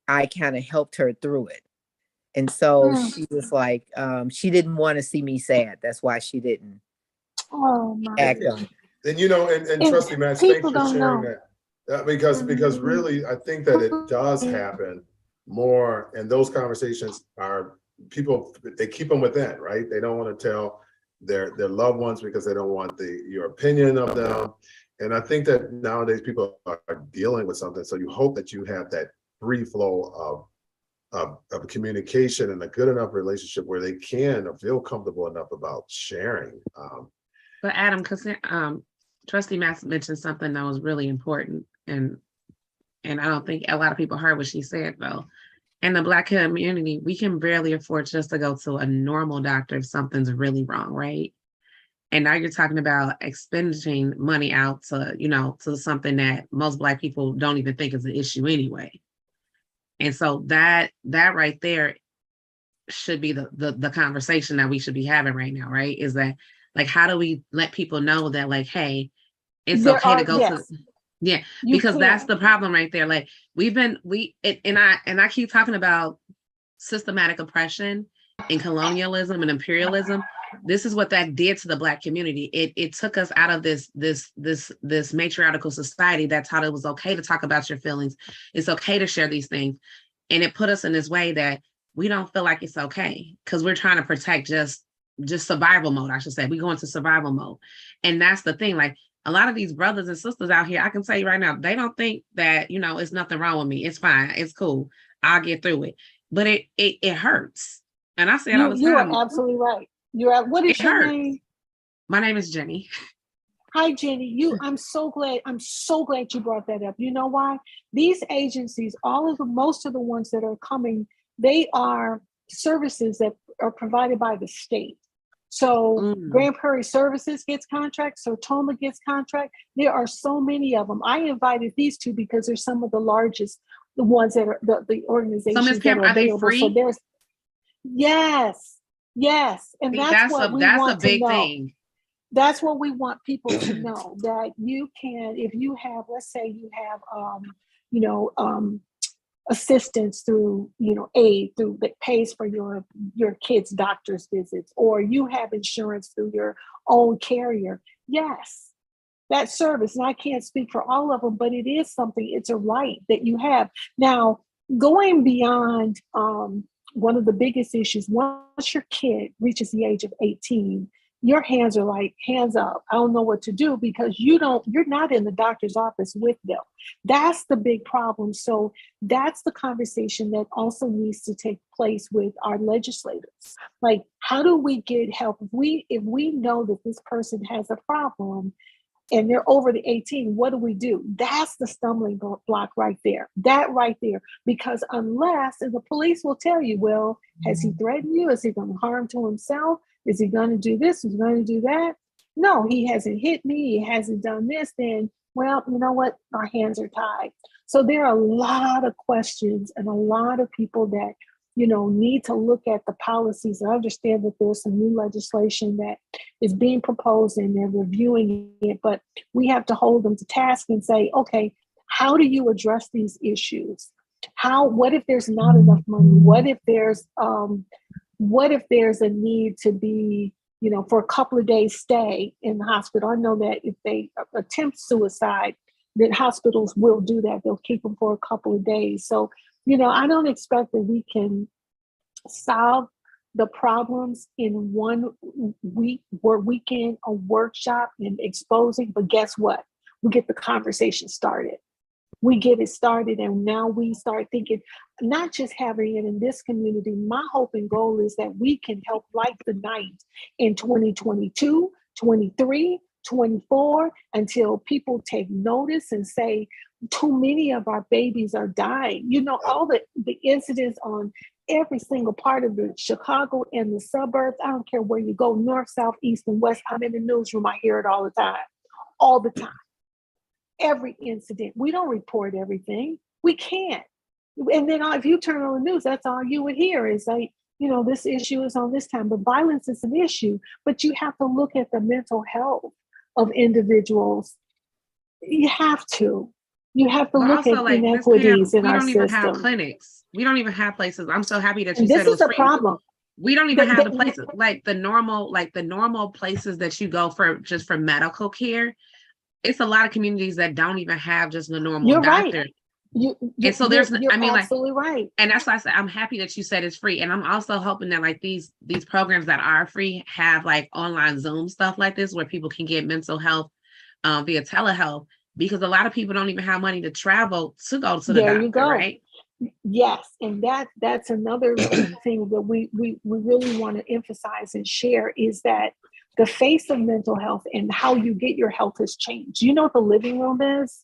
I kind of helped her through it. And so Mm. she was like, she didn't want to see me sad. That's why she didn't Oh my. act on it. And and And trust me, Max, thanks people for don't sharing know. that. Because really, I think that it does happen more, and those conversations are people, they keep them within, right? They don't want to tell their loved ones because they don't want your opinion of them. And I think that nowadays people are dealing with something, so you hope that you have that free flow of communication and a good enough relationship where they can feel comfortable enough about sharing. But Adam, because Trustee Max mentioned something that was really important, and I don't think a lot of people heard what she said though. In the Black community, we can barely afford just to go to a normal doctor if something's really wrong, right? And now you're talking about expending money out to, to something that most Black people don't even think is an issue anyway. And so that right there should be the conversation that we should be having right now, right? Is that, like, how do we let people know that, like, hey, it's okay to go to, yeah, because that's the problem right there. Like, and I keep talking about systematic oppression and colonialism and imperialism. This is what that did to the Black community. It took us out of this matriarchal society that taught it was okay to talk about your feelings. It's okay to share these things. And it put us in this way that we don't feel like it's okay, because we're trying to protect just survival mode, I should say. We go into survival mode. And that's the thing. Like, a lot of these brothers and sisters out here, I can tell you right now, they don't think that, it's nothing wrong with me. It's fine. It's cool. I'll get through it. But it hurts. And I say it all the time. You are absolutely right. What is your name? My name is Jenny. Hi, Jenny. I'm so glad you brought that up. You know why? These agencies, most of the ones that are coming, they are services that are provided by the state. So Grand Prairie Services gets contracts, so Toma gets contract. There are so many of them. I invited these two because they're some of the largest, the ones that are the organizations. So Ms. Pam, are they free? So there's, yes, and that's what we want to know. Thing. That's what we want people to know, that you can, if you have, let's say you have, assistance through, aid through that pays for your kids' doctor's visits, or you have insurance through your own carrier. Yes, that service, and I can't speak for all of them, but it is something, it's a right that you have. Now, going beyond one of the biggest issues, once your kid reaches the age of 18, your hands are like, hands up. I don't know what to do, because you're not in the doctor's office with them. That's the big problem. So that's the conversation that also needs to take place with our legislators. Like, how do we get help? If we know that this person has a problem and they're over the 18, what do? That's the stumbling block right there. That right there. Because unless, and the police will tell you, well, has he threatened you? Is he going to harm to himself? Is he going to do this? Is he going to do that? No, he hasn't hit me. He hasn't done this. Then, well, you know what? Our hands are tied. So there are a lot of questions and a lot of people that, need to look at the policies and understand that there's some new legislation that is being proposed and they're reviewing it. But we have to hold them to task and say, okay, how do you address these issues? What if there's not enough money? What if there's a need to be, for a couple of days stay in the hospital? I know that if they attempt suicide, that hospitals will do that. They'll keep them for a couple of days. So, I don't expect that we can solve the problems in 1 week or weekend, a workshop and exposing. But guess what? We get the conversation started. We get it started, and now we start thinking, not just having it in this community. My hope and goal is that we can help light the night in 2022, 23, 24, until people take notice and say, too many of our babies are dying. All the incidents on every single part of the Chicago and the suburbs. I don't care where you go, north, south, east, and west. I'm in the newsroom. I hear it all the time. Every incident. We don't report everything. We can't. And then if you turn on the news, that's all you would hear is like, this issue is on this time. But violence is an issue. But you have to look at the mental health of individuals. You have to. You have to look at inequities in our system. We don't even have clinics. We don't even have places. I'm so happy that you said it was free. This is a problem. We don't even have the places like the normal places that you go for medical care. It's a lot of communities that don't even have just the normal doctor. Right. And so there's, you're absolutely right. And that's why I said I'm happy that you said it's free. And I'm also hoping that like these programs that are free have like online Zoom stuff like this where people can get mental health via telehealth, because a lot of people don't even have money to travel to go to the doctor, right? Yes, and that's another thing that we really want to emphasize and share is that the face of mental health and how you get your health has changed. You know what the living room is?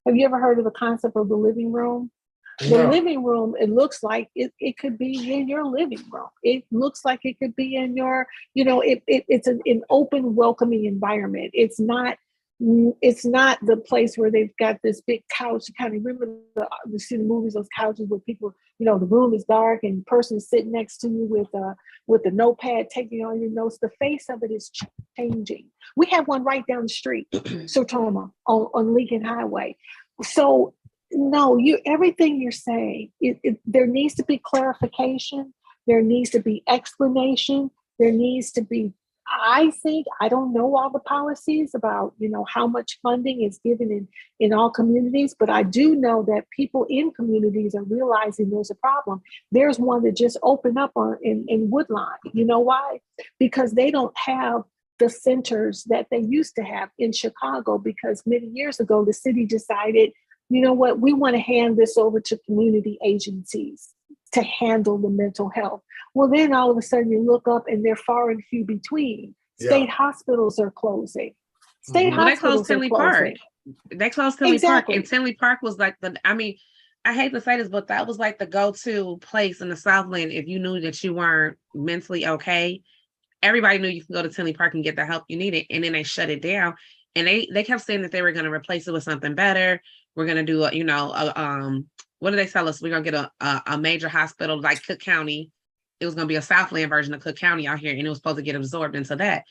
Have you ever heard of the concept of the living room? The living room, it looks like it could be in your living room. It looks like it could be in your, it's an open, welcoming environment. It's not the place where they've got this big couch. You kind of remember you see the movies, those couches where people, the room is dark and the person is sitting next to you with a notepad taking all your notes. The face of it is changing. We have one right down the street, Sertoma, on Lincoln Highway. So no, everything you're saying, there needs to be clarification. There needs to be explanation. There needs to be, I don't know all the policies about, how much funding is given in all communities, but I do know that people in communities are realizing there's a problem. There's one that just opened up in Woodlawn. You know why? Because they don't have the centers that they used to have in Chicago, because many years ago, the city decided, you know what, we want to hand this over to community agencies to handle the mental health. Well, then all of a sudden you look up and they're far and few between. State hospitals are closing. They closed Tinley Park. They closed Tinley Park. And Tinley Park was like I hate to say this, but that was like the go-to place in the Southland. If you knew that you weren't mentally okay, everybody knew you could go to Tinley Park and get the help you needed. And then they shut it down. And they kept saying that they were going to replace it with something better. We're going to do what did they tell us? We're going to get a major hospital like Cook County. It was going to be a Southland version of Cook County out here, and it was supposed to get absorbed into that.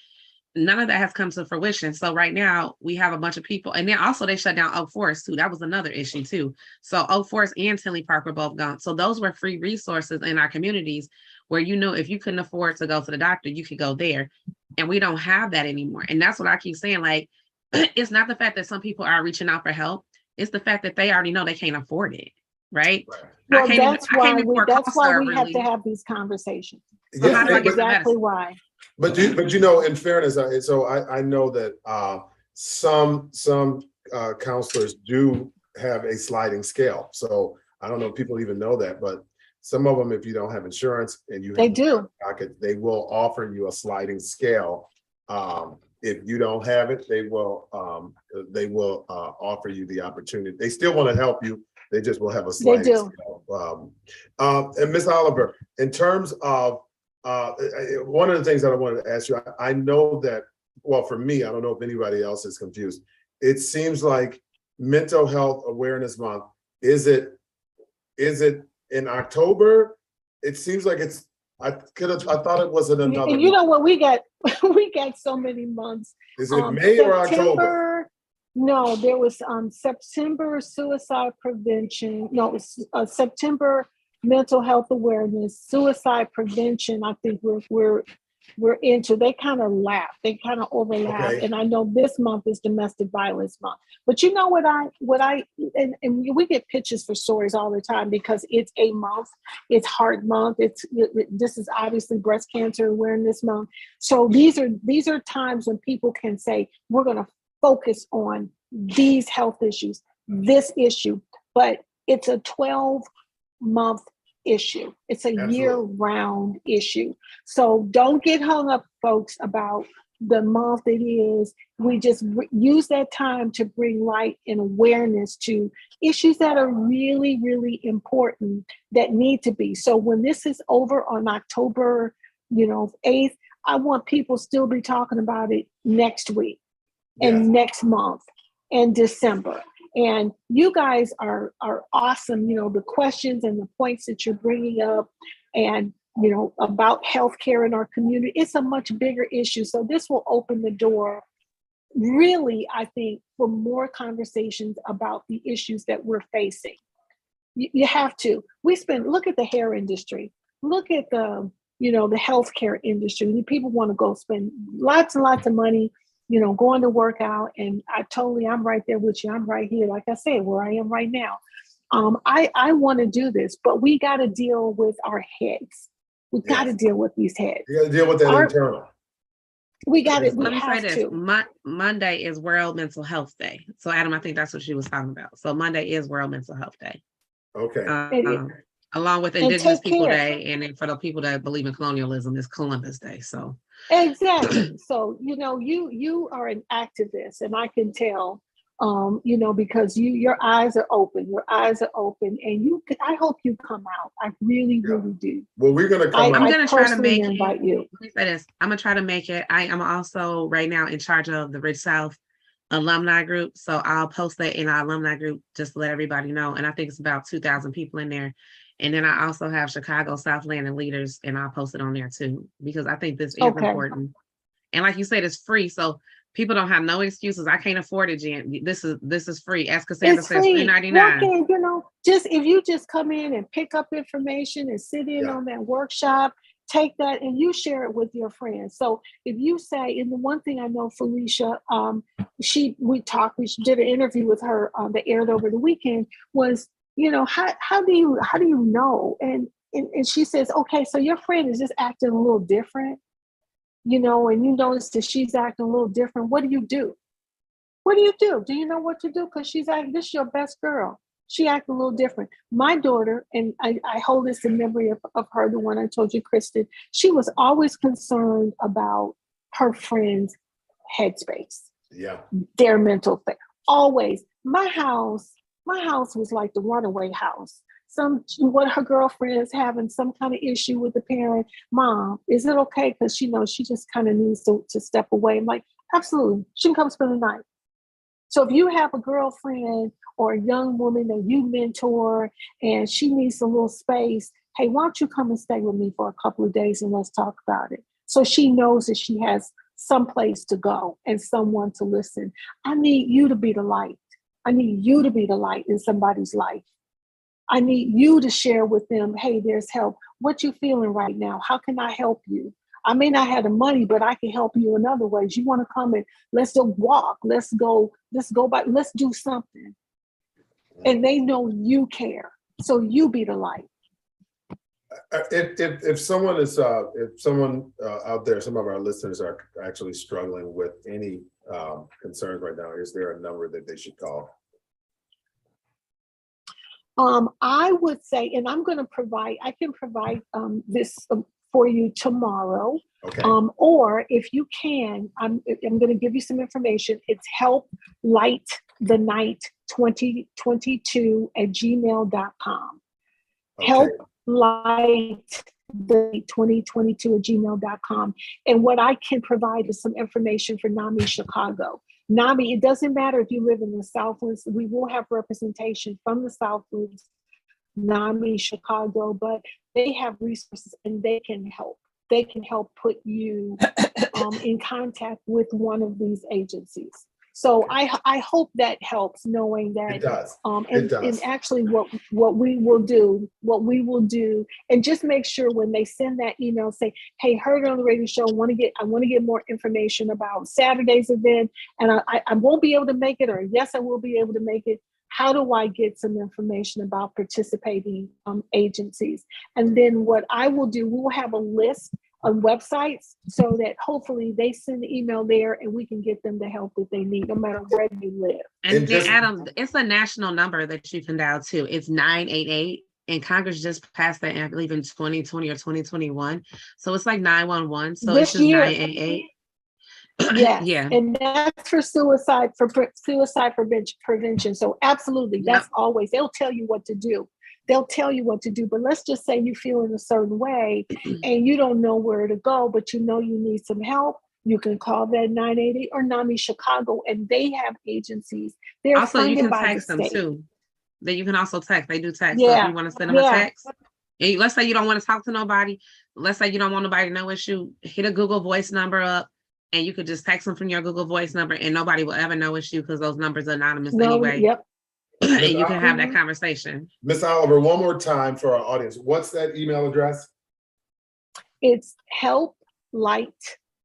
none of that has come to fruition. So right now we have a bunch of people, and then also they shut down Oak Forest too. That was another issue too. So Oak Forest and Tinley Park were both gone. So those were free resources in our communities where, you know, if you couldn't afford to go to the doctor, you could go there. And we don't have that anymore. And that's what I keep saying. Like, it's not the fact that some people are reaching out for help. It's the fact that they already know they can't afford it. Right. Well, that's why we have really. to have these conversations. So how do I get exactly why? But you know, in fairness, so I know that some counselors do have a sliding scale. So I don't know if people even know that, but some of them, if you don't have insurance and you have pocket, they will offer you a sliding scale. If you don't have it, they will offer you the opportunity. They still want to help you. They just will have a sliding scale. And Ms. Oliver, in terms of one of the things that I wanted to ask you, I know that, well, for me, I don't know if anybody else is confused. It seems like Mental Health Awareness Month, is it in October? It seems like it's, I thought it was in another. You know what, we got so many months. Is it May or October? No, there was September suicide prevention. No, it was September mental health awareness, suicide prevention. I think we're into. They kind of overlap. Okay. And I know this month is domestic violence month. But you know what I and we get pitches for stories all the time because it's a month, it's Heart Month, this is obviously Breast Cancer Awareness Month. So these are times when people can say, we're going to focus on these health issues, this issue, but it's a 12-month issue. It's a year-round issue. So don't get hung up, folks, about the month it is. We just use that time to bring light and awareness to issues that are really, really important that need to be. So when this is over on October, 8th, I want people still be talking about it next week and next month and December. And you guys are awesome. The questions and the points that you're bringing up and, about healthcare in our community, it's a much bigger issue. So this will open the door, really, I think, for more conversations about the issues that we're facing. You have to. Look at the hair industry. Look at the healthcare industry. People want to go spend lots and lots of money going to work out. And I'm right there with you. I'm right here, like I said, where I am right now. I want to do this, but we got to deal with our heads. We got to deal with these heads. You got to deal with that internal. We got it. Let me say this. Monday is World Mental Health Day. So Adam, I think that's what she was talking about. So Monday is World Mental Health Day. Okay. Along with Indigenous People Day, and then for the people that believe in colonialism, is Columbus Day. So exactly. So you are an activist, and I can tell, because your eyes are open. Your eyes are open, and I hope you come out. I really, really do. Well, we're gonna come. I'm gonna try to invite you. Let me say this. I'm gonna try to make it. I am also right now in charge of the Rich South alumni group, so I'll post that in our alumni group just to let everybody know. And I think it's about 2,000 people in there. And then I also have Chicago Southland and leaders, and I'll post it on there too, because I think this is important. And like you said, it's free, so people don't have no excuses. I can't afford it, Jen. This is free. As Cassandra says, $3.99. Just if you just come in and pick up information and sit in on that workshop, take that and you share it with your friends. So if you say, and the one thing I know, Felicia, we did an interview with her that aired over the weekend, was, how do you know? And she says, okay, so your friend is just acting a little different, and you notice that she's acting a little different. What do you do? What do you do? Do you know what to do? Because she's acting, this is your best girl. She acted a little different. My daughter, and I hold this in memory of her, the one I told you, Kristen, she was always concerned about her friend's headspace. Yeah. Their mental thing. Always. My house was like the runaway house. One of her girlfriends having some kind of issue with the parent. Mom, is it okay? Because she knows she just kind of needs to step away. I'm like, absolutely. She can come spend the night. So if you have a girlfriend or a young woman that you mentor and she needs a little space, hey, why don't you come and stay with me for a couple of days and let's talk about it? So she knows that she has someplace to go and someone to listen. I need you to be the light. I need you to be the light in somebody's life. I need you to share with them, hey, there's help. What you feeling right now? How can I help you? I may not have the money, but I can help you in other ways. You want to come and let's go walk. Let's go by, let's do something. And they know you care. So you be the light. If someone is out there, some of our listeners are actually struggling with any concerns right now, is there a number that they should call? I would say, and I can provide this for you tomorrow. Okay. Or if you can, I'm going to give you some information. It's Help Light the Night 2022 at gmail.com. Okay. Help Light the 2022 at gmail.com. And what I can provide is some information for NAMI Chicago. NAMI, it doesn't matter if you live in the Southlands, we will have representation from the Southlands, NAMI Chicago, but they have resources and they can help. They can help put you in contact with one of these agencies. So I hope that helps, knowing that it does. And actually what we will do, and just make sure when they send that email, say, hey, heard it on the radio show, I want to get more information about Saturday's event, and I won't be able to make it, or yes, I will be able to make it. How do I get some information about participating agencies? And then what I will do, we will have a list of websites so that hopefully they send the email there and we can get them the help that they need, no matter where you live. And then, Adam, it's a national number that you can dial too. It's 988, and Congress just passed that, I believe, in 2020 or 2021. So it's like 911. So This it's just year, 988. Yes. Yeah. And that's for suicide prevention. So absolutely, that's always, they'll tell you what to do. But let's just say you feel in a certain way and you don't know where to go, but you know you need some help. You can call that 980 or NAMI Chicago, and they have agencies. They're also, you funded can by text the them state. too. That you can also text. They do text. Yeah. So if you want to send them a text, and let's say you don't want to talk to nobody. Let's say you don't want nobody to know issue. Hit a Google Voice number up, and you could just text them from your Google Voice number, and nobody will ever know it's you because those numbers are anonymous anyway. Yep. And you can have that conversation. Ms. Oliver, one more time for our audience. What's that email address? It's Help Light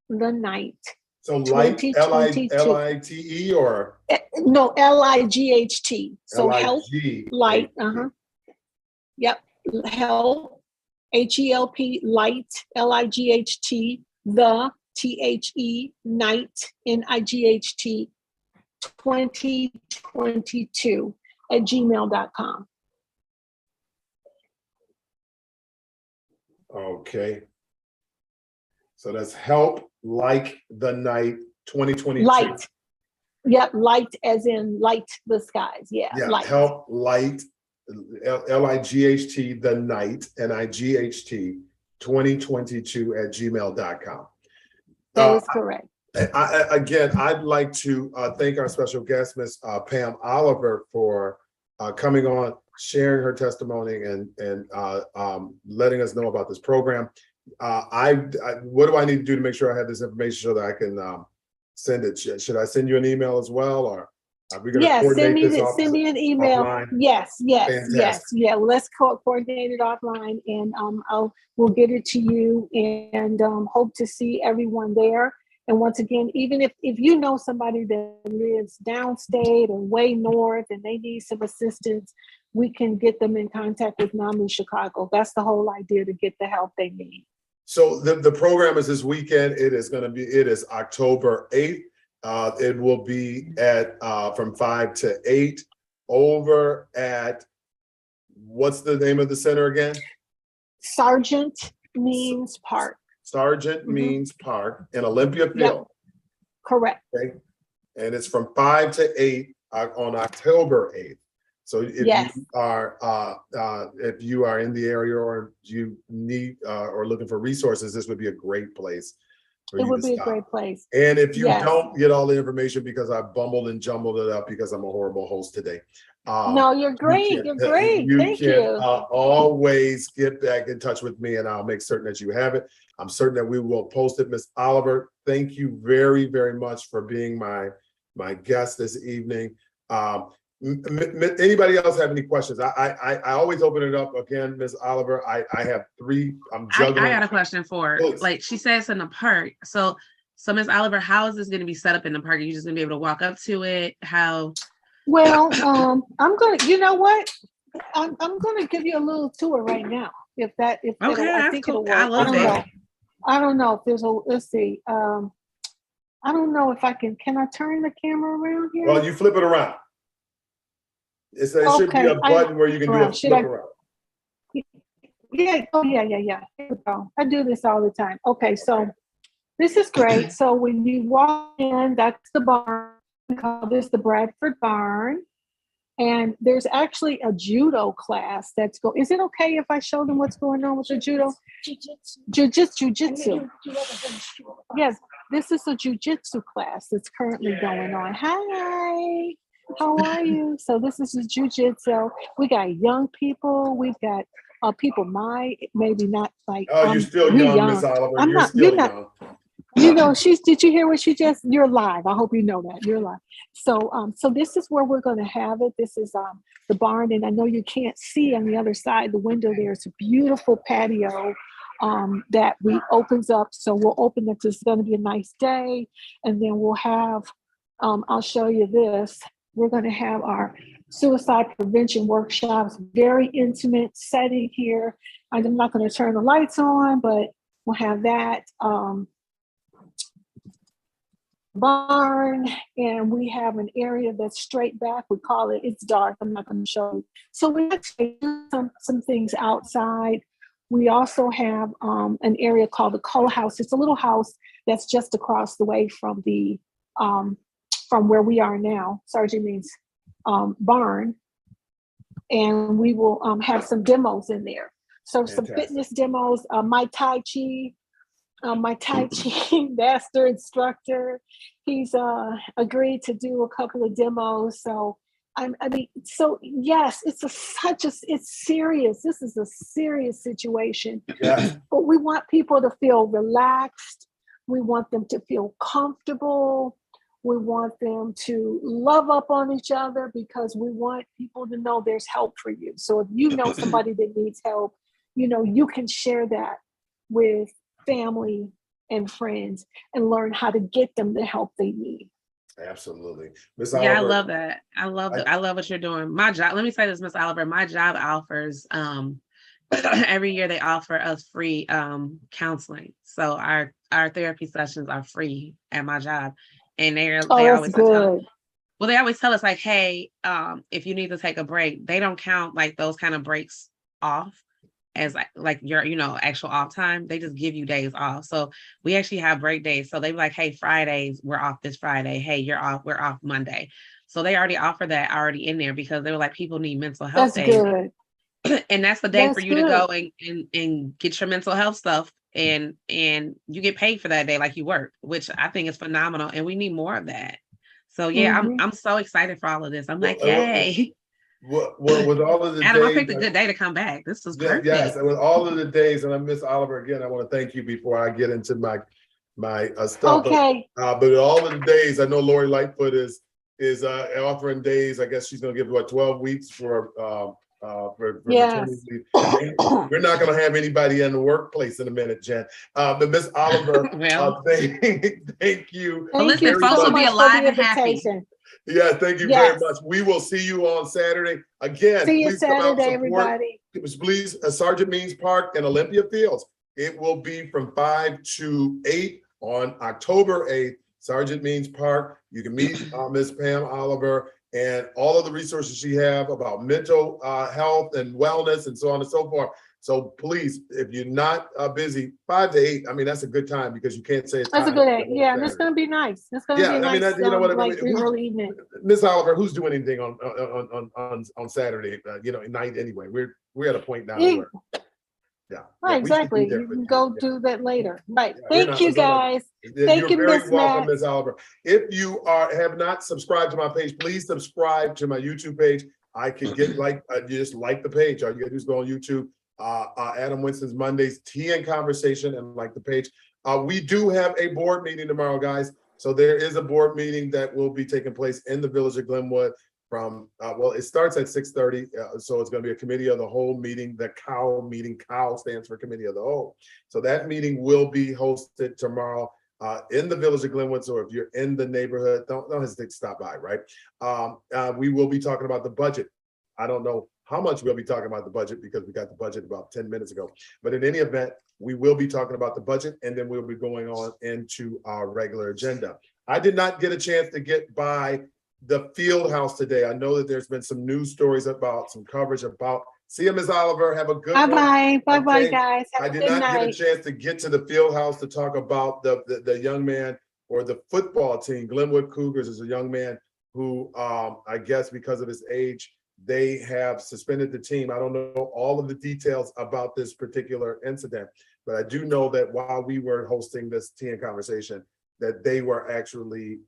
the Night. So light, L-I-T-E or? No, L-I-G-H-T. So Help Light. Yep. Help, H-E-L-P, Light, L-I-G-H-T, the, T-H-E, Night, N-I-G-H-T, 2022 at gmail.com. Okay. So that's Help Like the Night 2022. Light. Yep, light as in light the skies. Yeah, light. Help Light, L-I-G-H-T, the night, N-I-G-H-T, 2022 at gmail.com. That is correct. I'd like to thank our special guest, Ms. Pam Oliver, for coming on, sharing her testimony, and letting us know about this program. What do I need to do to make sure I have this information so that I can send it? Should I send you an email as well, or are we going to coordinate this? Send me an email. Offline? Yes. Fantastic. Yeah. Let's coordinate it offline, and we'll get it to you, and hope to see everyone there. And once again, even if you know somebody that lives downstate or way north and they need some assistance, we can get them in contact with NAMI Chicago. That's the whole idea, to get the help they need. So the program is this weekend. It is October 8th. It will be at from 5 to 8 over at, what's the name of the center again? Sargent Means Park. Sargent Means Park in Olympia Field. Yep. Correct. Okay. And it's from 5 to 8 on October 8th. So if you are in the area, or you need or looking for resources, this would be a great place for you to stop. It would be a great place. And if you don't get all the information, because I bumbled and jumbled it up because I'm a horrible host today, No, you're great. You're great. Thank can you. always get back in touch with me, and I'll make certain that you have it. I'm certain that we will post it. Miss Oliver, thank you very, very much for being my guest this evening. Anybody else have any questions? I always open it up again, Miss Oliver. I have three. I'm juggling. I got a question for her. Please. Like she says in the park. So Miss Oliver, how is this going to be set up in the park? Are you just going to be able to walk up to it? How? Well, I'm gonna. You know what? I'm gonna give you a little tour right now. If Okay, I think cool. it'll work. I love know. I don't know if there's a. Let's see. I don't know if I can. Can I turn the camera around here? Well, you flip it around. It should be a button where you can do a flip around. Yeah. Oh, yeah. Here we go. I do this all the time. Okay, so this is great. So when you walk in, that's the barn. We call this the Bradford Barn. And there's actually a judo class that's going. Is it okay if I show them what's going on with the judo? Jiu-jitsu. Yes, this is a jiu-jitsu class that's currently going on. Hi. How are you? So this is jiu-jitsu. We got young people. We've got people maybe not like. Oh, you're still young, Miss Oliver. I'm you're not. Still You're not. Young. You know, did you hear what she just? You're live. I hope you know that you're live. So, so this is where we're going to have it. This is the barn, and I know you can't see on the other side the window. There's a beautiful patio that opens up. So we'll open it. It's going to be a nice day, and then we'll have. I'll show you this. We're going to have our suicide prevention workshops, very intimate setting here. I'm not going to turn the lights on, but we'll have that barn, and we have an area that's straight back. We call it, it's dark. I'm not going to show you. So we actually do some things outside. We also have an area called the Coal House. It's a little house that's just across the way from the from where we are now, Sergeant Means barn, and we will have some demos in there. So some fitness demos, my Tai Chi master instructor, he's agreed to do a couple of demos. So so yes, it's serious. This is a serious situation, but we want people to feel relaxed. We want them to feel comfortable. We want them to love up on each other because we want people to know there's help for you. So if you know somebody that needs help, you can share that with family and friends and learn how to get them the help they need. Absolutely. Miss Oliver. Yeah, I love that. I love what you're doing. My job, let me say this, Miss Oliver, my job offers, every year they offer us free counseling. So our therapy sessions are free at my job. And they always good. They always tell us like, hey, if you need to take a break, they don't count like those kind of breaks off as like your, actual off time. They just give you days off. So we actually have break days. So they be like, hey, Fridays, we're off this Friday. Hey, you're off. We're off Monday. So they already offer that already in there because they were like, people need mental health days. Good. And that's the day for you to go and get your mental health stuff. And you get paid for that day like you work, which I think is phenomenal. And we need more of that. So yeah, I'm so excited for all of this. I'm like, yay. Well, with all of the Adam, days, I picked a good day to come back. This is perfect. Yes, and with all of the days, and I Miss Oliver again, I want to thank you before I get into my stuff. Okay. But all of the days, I know Lori Lightfoot is offering days. I guess she's going to give 12 weeks for yes. We're not going to have anybody in the workplace in a minute, Jen. But Miss Oliver, thank you. Well, listen, folks will be alive and happy. Yeah, thank you very much. We will see you on Saturday. Again, see you please Saturday, everybody. Please, Sergeant Means Park and Olympia Fields. It will be from 5 to 8 on October 8th, Sergeant Means Park. You can meet Ms. Pam Oliver and all of the resources she have about mental health and wellness and so on and so forth. So please, if you're not busy, 5 to 8, I mean, that's a good time because you can't say it's that's a good day. Yeah, and it's going to be nice. It's going to be nice. You know what I mean? Early evening. Miss Oliver, who's doing anything on Saturday, night anyway? We're at a point now where, right, exactly. You can go do that later. Right. Thank you, guys. Thank you, Miss welcome, Miss Oliver. If you have not subscribed to my page, please subscribe to my YouTube page. I can get you just like the page. All you gotta do is go on YouTube, Adam Winston's Mondays Tea and Conversation, and like the page. We do have a board meeting tomorrow, guys. So there is a board meeting that will be taking place in the Village of Glenwood from, well, it starts at 6:30. So it's going to be a committee of the whole meeting, the COW meeting. COW stands for Committee of the Whole. So that meeting will be hosted tomorrow in the Village of Glenwood. So if you're in the neighborhood, don't hesitate to stop by, right? We will be talking about the budget. I don't know how much we'll be talking about the budget because we got the budget about 10 minutes ago. But in any event, we will be talking about the budget, and then we'll be going on into our regular agenda. I did not get a chance to get by the field house today. I know that there's been some news stories about some coverage about. See you, Ms. Oliver. Have a good one. Bye, guys. Have I did not get a chance to get to the field house to talk about the young man or the football team. Glenwood Cougars is a young man who, I guess because of his age, they have suspended the team. I don't know all of the details about this particular incident, but I do know that while we were hosting this tea and conversation, that they were actually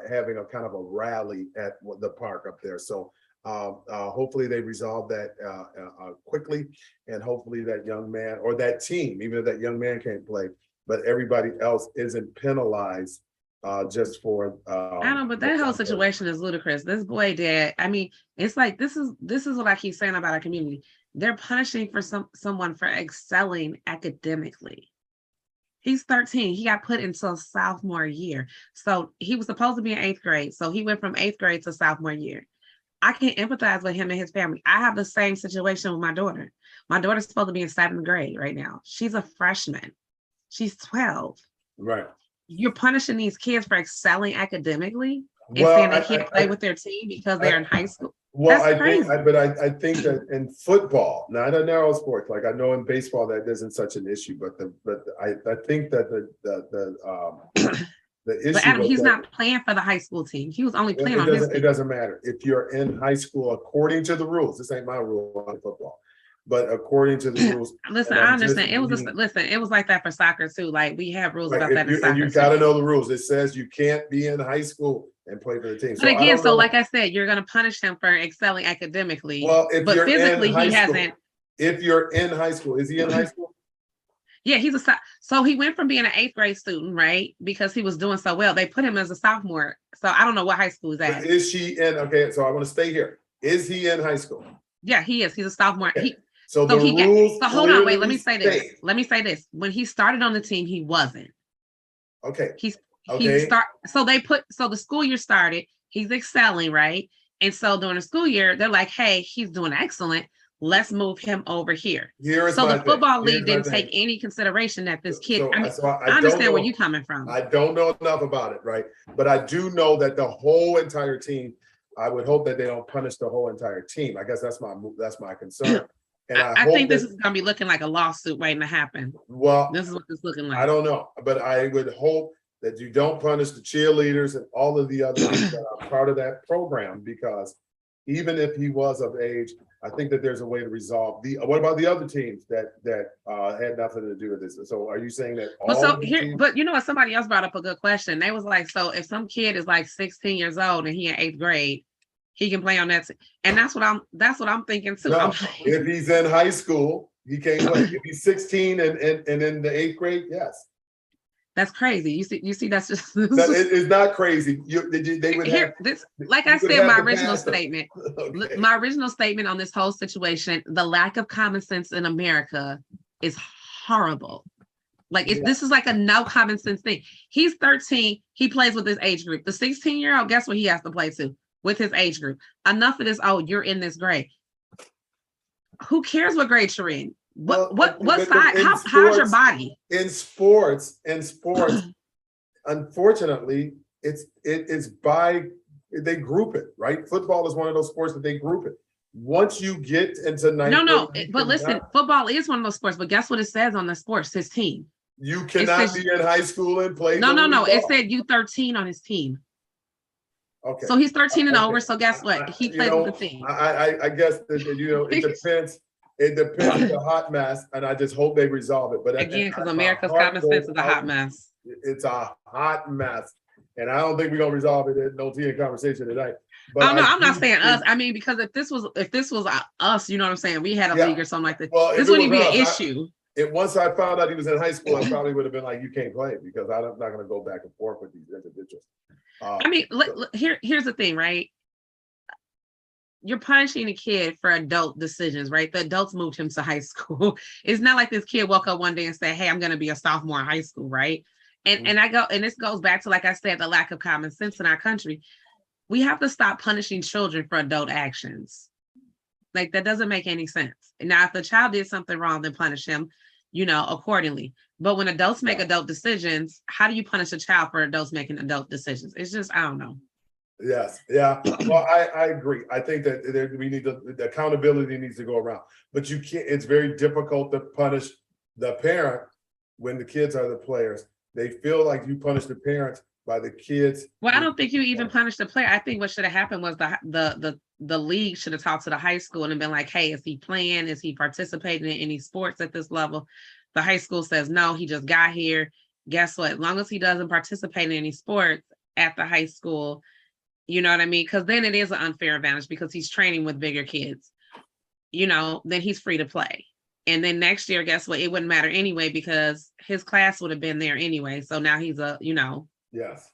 having a kind of a rally at the park up there. So hopefully they resolve that quickly, and hopefully that young man or that team, even if that young man can't play, but everybody else isn't penalized just for I know, but that whole situation is ludicrous. This boy did. I mean, it's like this is what I keep saying about our community. They're punishing for someone for excelling academically. He's 13. He got put into sophomore year. So he was supposed to be in 8th grade. So he went from 8th grade to sophomore year. I can empathize with him and his family. I have the same situation with my daughter. My daughter's supposed to be in 7th grade right now. She's a freshman. She's 12. Right. You're punishing these kids for excelling academically and saying they can't play with their team because they're in high school. Well, That's crazy. I think that in football, not a narrow sport, like I know in baseball that isn't such an issue, but I think that the issue. But Adam, he's not playing for the high school team. He was only playing on his team. It doesn't matter if you're in high school according to the rules. This ain't my rule on football, but according to the rules. Listen, I understand. It was like that for soccer too. Like we have rules about that in soccer. And you got to know the rules. It says you can't be in high school and play for the team. But again, so like I said, you're going to punish him for excelling academically. Well, but physically he hasn't. If you're in high school, is he in high school? Yeah, so he went from being an 8th grade student, right? Because he was doing so well. They put him as a sophomore. So I don't know what high school he's at. But is she in? Okay, so I want to stay here. Is he in high school? Yeah, he is. He's a sophomore. Okay. So hold on, wait, let me say this. When he started on the team, he wasn't. Okay. So the school year started, he's excelling, right? And so during the school year, they're like, hey, he's doing excellent. Let's move him over here. So the football league didn't take any consideration that this kid, I understand where you're coming from. I don't know enough about it, right? But I do know that the whole entire team, I would hope that they don't punish the whole entire team. I guess that's my concern. And I think this is going to be looking like a lawsuit waiting to happen. Well, this is what it's looking like. I don't know, but I would hope that you don't punish the cheerleaders and all of the other things that are part of that program, because even if he was of age, I think that there's a way to resolve what about the other teams that had nothing to do with this? So are you saying that but you know what, somebody else brought up a good question. They was like, so if some kid is like 16 years old and he in 8th grade, he can play on that team. And that's what I'm thinking too. No, if he's in high school, he can't play. If he's 16 and in the 8th grade, yes. That's crazy. You see, that's just it's not crazy. They would have this. Like I said, my original statement. Okay. My original statement on this whole situation: the lack of common sense in America is horrible. Like this is like a no common sense thing. He's 13. He plays with his age group. The 16-year-old, guess what he has to play to with his age group? Enough of this. Oh, you're in this grade. Who cares what grade you're in? What side? How's your body? In sports, unfortunately, it's by they group it, right? Football is one of those sports that they group it. Once you get into but listen, football is one of those sports. But guess what it says on the sports? His team. You cannot be in high school and play. No. It said you 13 on his team. Okay. So he's 13 and over. So guess what? He plays with the team. I guess that it depends. It depends on the hot mess, and I just hope they resolve it. But again, because America's common sense is a hot mess. It's a hot mess, and I don't think we're gonna resolve it in no tea and conversation tonight. But Oh no, I'm do not saying us. think- I mean, because if this was us, you know what I'm saying, we had a Yeah. league or something like that. Well, if This it wouldn't was even be an us, issue. Once I found out he was in high school, I probably would have been like, you can't play because I'm not going to go back and forth with these individuals. I mean, here's the thing, right? You're punishing a kid for adult decisions, right? The adults moved him to high school. It's not like this kid woke up one day and said, hey, I'm going to be a sophomore in high school, right? And this goes back to, like I said, the lack of common sense in our country. We have to stop punishing children for adult actions. Like, that doesn't make any sense. Now, if the child did something wrong, then punish him, accordingly. But when adults make adult decisions, how do you punish a child for adults making adult decisions? It's just, I don't know. Yes. Yeah. Well, I agree. I think that we need the accountability needs to go around, but you can't, it's very difficult to punish the parent when the kids are the players. They feel like you punish the parents by the kids. Well, I don't think you even punish the player. I think what should have happened was the league should have talked to the high school and been like, hey, is he playing? Is he participating in any sports at this level? The high school says, no, he just got here. Guess what? As long as he doesn't participate in any sports at the high school, you know what I mean? Because then it is an unfair advantage because he's training with bigger kids, then he's free to play. And then next year, guess what? It wouldn't matter anyway because his class would have been there anyway. So now he's Yes.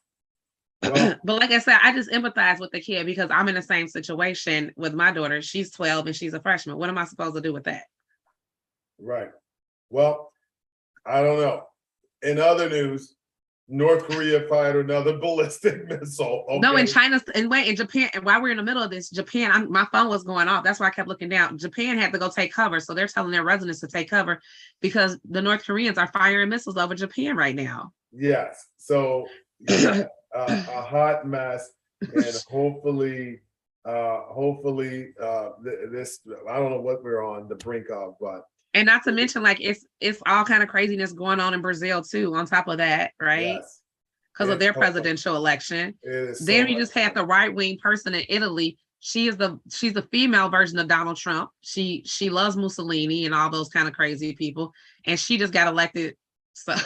Well, but like I said, I just empathize with the kid because I'm in the same situation with my daughter. She's 12 and she's a freshman. What am I supposed to do with that? right. Well, I don't know. In other news, North Korea fired another ballistic missile. Okay? No, in China, and wait, in Japan, and while we're in the middle of this, Japan, my phone was going off. That's why I kept looking down. Japan had to go take cover. So they're telling their residents to take cover because the North Koreans are firing missiles over Japan right now. Yes. So a hot mess, and hopefully, this, I don't know what we're on the brink of, but. And not to mention, like, it's all kind of craziness going on in Brazil too, on top of that, right? Yes. Because of their presidential election. Then we just had the right-wing person in Italy. She's the female version of Donald Trump. She loves Mussolini and all those kind of crazy people. And she just got elected. So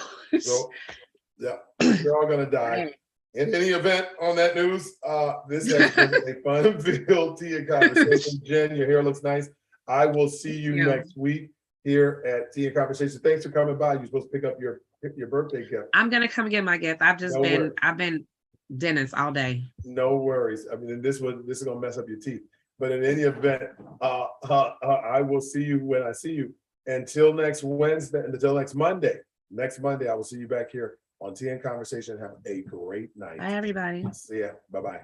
yeah, they're all gonna die. In any event, on that news, this has been a fun-filled tea and conversation. Jen, your hair looks nice. I will see you next week here at Tea and Conversation. Thanks for coming by. You're supposed to pick up your birthday gift. I'm gonna come get my gift. I've been dentist all day. No worries. I mean, this is gonna mess up your teeth. But in any event, I will see you when I see you. Until next Wednesday, until next Monday. Next Monday, I will see you back here on Tea and Conversation. Have a great night. Bye, everybody. See ya. Bye-bye.